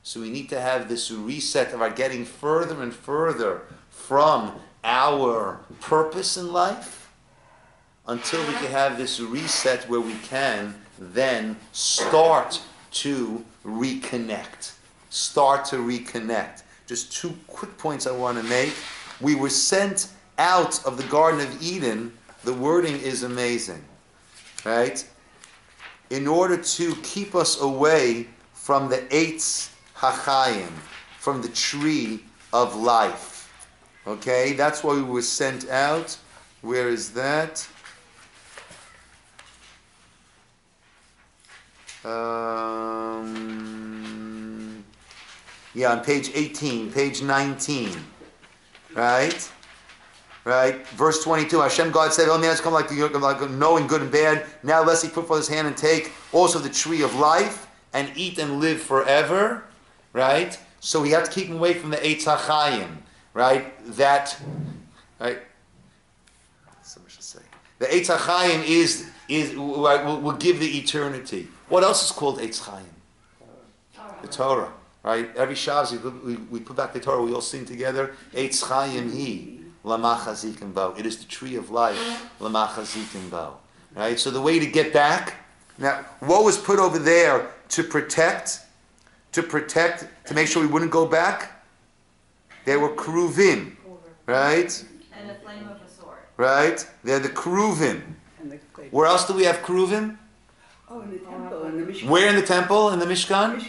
So we need to have this reset of our getting further and further from our purpose in life until we can have this reset where we can then start to reconnect. Just two quick points I want to make. We were sent out of the Garden of Eden. The wording is amazing, right? In order to keep us away from the Eitz HaChaim, from the tree of life. Okay, that's why we were sent out. Where is that? On page 18, page 19. Right? Verse 22, Hashem God said, "Oh man, it's come like knowing good and bad. Now lest he put forth his hand and take also the tree of life and eat and live forever." Right? So we have to keep him away from the Eitz HaChaim. Right? Somebody should say. The Eitz HaChaim will give the eternity. What else is called Eitz Chaim? The Torah. Right? Every Shabbos we put back the Torah, we all sing together. Eitz Chaim hi, lama chazikim bo. It is the tree of life, lama chazikim bo. Right? So the way to get back, now, what was put over there to protect, to make sure we wouldn't go back? They were keruvim. Right? And the flame of the sword. Right? They're the keruvim. Where else do we have keruvim? Oh, in the temple, in the Mishkan. Where in the temple? In the Mishkan?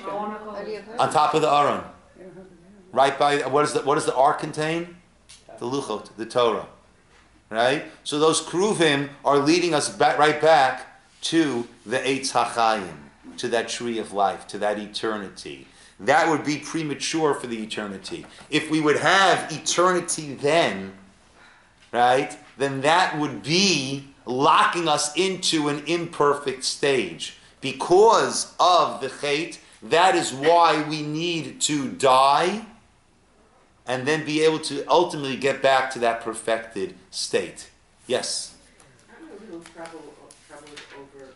On top of the Aron. Right by, what does the Ark contain? The Luchot, the Torah. Right? So those keruvim are leading us right back to the Eitz HaChaim, to that tree of life, to that eternity. That would be premature for the eternity. If we would have eternity then, right, then that would be locking us into an imperfect stage. Because of the Chet, that is why we need to die and then be able to ultimately get back to that perfected state. Yes? I'm a little troubled over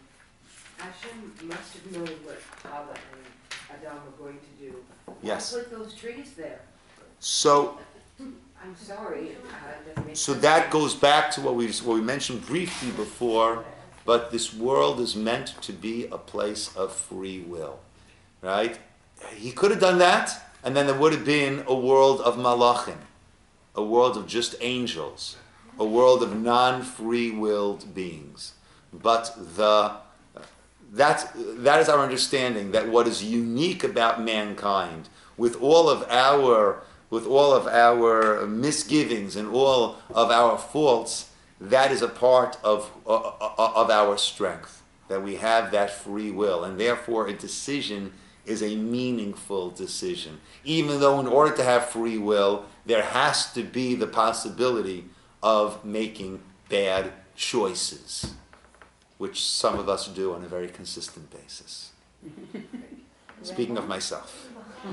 Hashem must have known what Chava and Adam were going to do. Yes. Why put those trees there? So, I'm sorry. so that goes back to what we mentioned briefly before, but this world is meant to be a place of free will, right? He could have done that, and then there would have been a world of malachim, a world of just angels, a world of non-free-willed beings. But that is our understanding, that what is unique about mankind, with all of our misgivings and all of our faults, that is a part of our strength, that we have that free will, and therefore a decision is a meaningful decision. Even though in order to have free will, there has to be the possibility of making bad choices, which some of us do on a very consistent basis. Speaking of myself.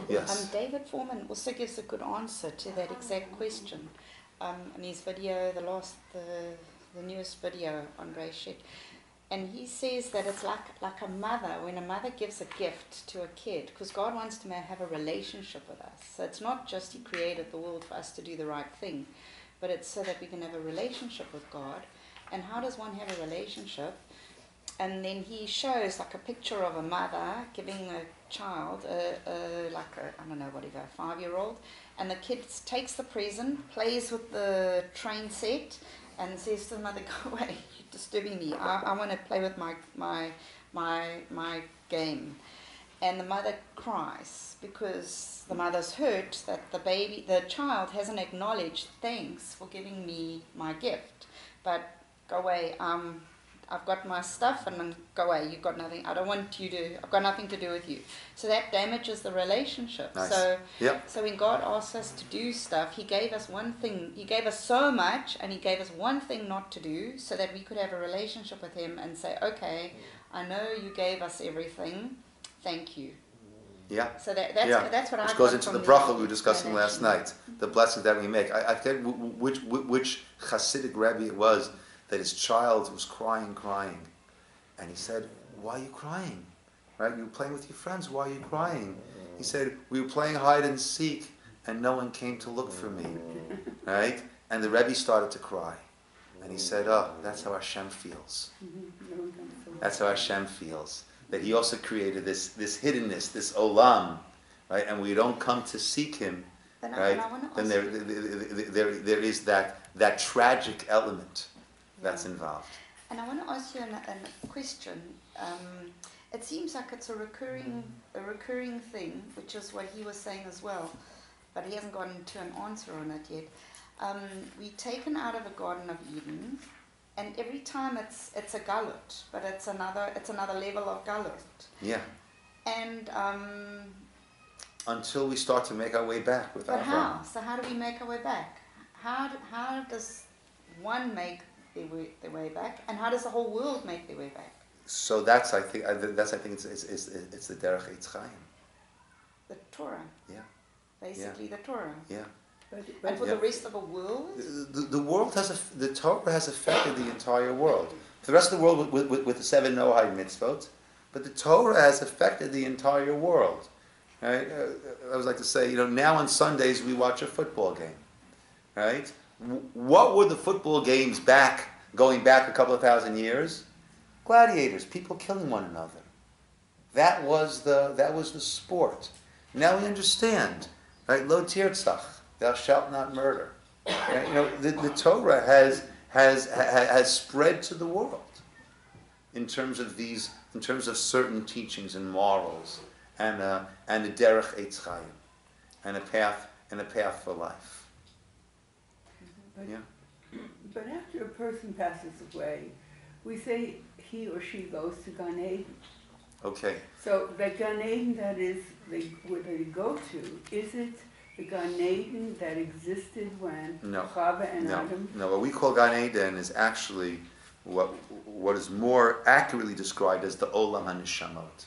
Yes. David Foreman also gives a good answer to that exact question in his video, the newest video on Breishit. And he says that it's like a mother, when a mother gives a gift to a kid, because God wants to have a relationship with us. So it's not just He created the world for us to do the right thing, but it's so that we can have a relationship with God. And how does one have a relationship? And then he shows like a picture of a mother giving a child, I don't know, whatever, a 5-year-old, and the kid takes the present, plays with the train set, and says to the mother, "Go away, you're disturbing me. I want to play with my game." And the mother cries because the mother's hurt that the child hasn't acknowledged, "Thanks for giving me my gift, but go away. I've got my stuff and then go away. You've got nothing. I don't want you to. I've got nothing to do with you. So that damages the relationship. Nice. So Yep. so when God asks us to do stuff, He gave us one thing. He gave us so much, and He gave us one thing not to do, so that we could have a relationship with Him and say, okay, I know you gave us everything. Thank you. Yeah. So that's what I Which got goes into from the bracha we were discussing explanation. last night, the blessing that we make. I forget which Hasidic Rebbe it was that his child was crying, and he said, "Why are you crying? Right? You were playing with your friends. Why are you crying?" He said, "We were playing hide and seek, and no one came to look for me." Right? And the Rebbe started to cry, and he said, "Oh, that's how Hashem feels. That's how Hashem feels. That He also created this hiddenness, this olam, right? And we don't come to seek Him, right? Then there is that tragic element that's involved." And I want to ask you a question. It seems like it's a recurring thing, which is what he was saying as well, but he hasn't gotten to an answer on it yet. We're taken out of the Garden of Eden, and every time it's a galut, but it's another level of galut. Yeah. And until we start to make our way back with but Avram. how? So how do we make our way back? How does one make their way back, and how does the whole world make their way back? So that's I think it's the derech Eitz Chaim. The Torah. Yeah. Basically, the Torah. Yeah. And for the rest of the world, the world the Torah has affected the entire world. The rest of the world with the 7 Noahide mitzvot, but the Torah has affected the entire world. Right? I always like to say, now on Sundays we watch a football game. Right? What were the football games going back a couple of thousand years? Gladiators, people killing one another. That was the sport. Now we understand, right? Lo tirtzach, thou shalt not murder. Right? The Torah has spread to the world in terms of certain teachings and morals and a derech Eitz Chaim and a path for life. But after a person passes away, we say he or she goes to Gan Eden. Okay. So the Gan Eden where they go to, is it the Gan Eden that existed when Chava and Adam? No, what we call Gan Eden is actually what is more accurately described as the Olam HaNeshamot.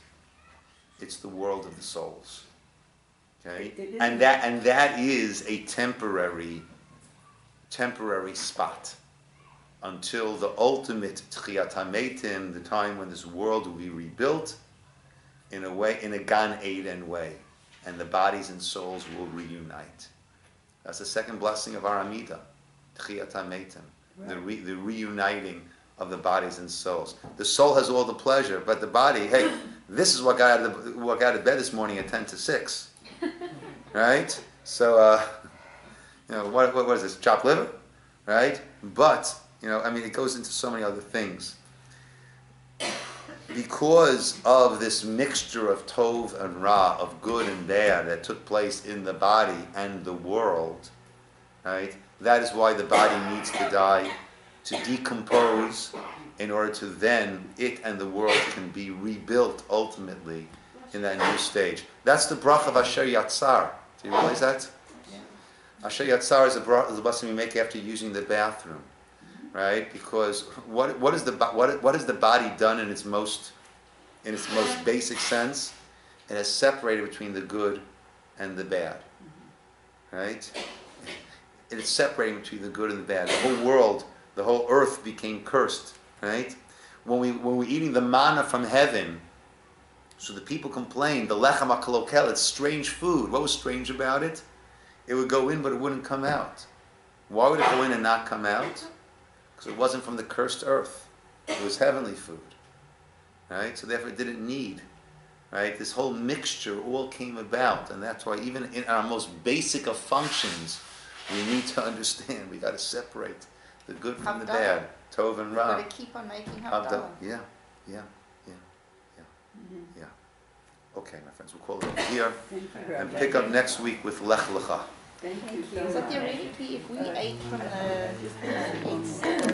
It's the world of the souls. Okay? And that is a temporary spot until the ultimate Tchiyat HaMeitim, the time when this world will be rebuilt in a Gan Eden way, and the bodies and souls will reunite. That's the second blessing of our Amidah, Tchiyat HaMeitim, right. The reuniting of the bodies and souls. The soul has all the pleasure, but the body, hey, this is what got out of bed this morning at 10 to 6, right? So, what is this? Chopped liver, right? But it goes into so many other things. Because of this mixture of tov and ra, of good and bad that took place in the body and the world, right? That is why the body needs to die, to decompose, in order to then it and the world can be rebuilt ultimately in that new stage. That's the bracha of Asher Yatzar. Do you realize that? Asher Yatzar is a blessing we make after using the bathroom, right? Because what is the body done in its most basic sense? It has separated between the good and the bad, right? It is separating between the good and the bad. The whole world, the whole earth became cursed, right? When we're eating the manna from heaven, so the people complained, the lechem hakolokel, it's strange food. What was strange about it? It would go in, but it wouldn't come out. Why would it go in and not come out? Because it wasn't from the cursed earth. It was heavenly food, right? So therefore it didn't need, right? This whole mixture all came about, and that's why even in our most basic of functions, we need to understand, we got to separate the good from the bad, tov and ra. We've got to keep on making Havdalah. Yeah. Okay, my friends, we'll call it over here and pick up next week with Lech Lecha. Thank you so much. So theoretically, if we ate from the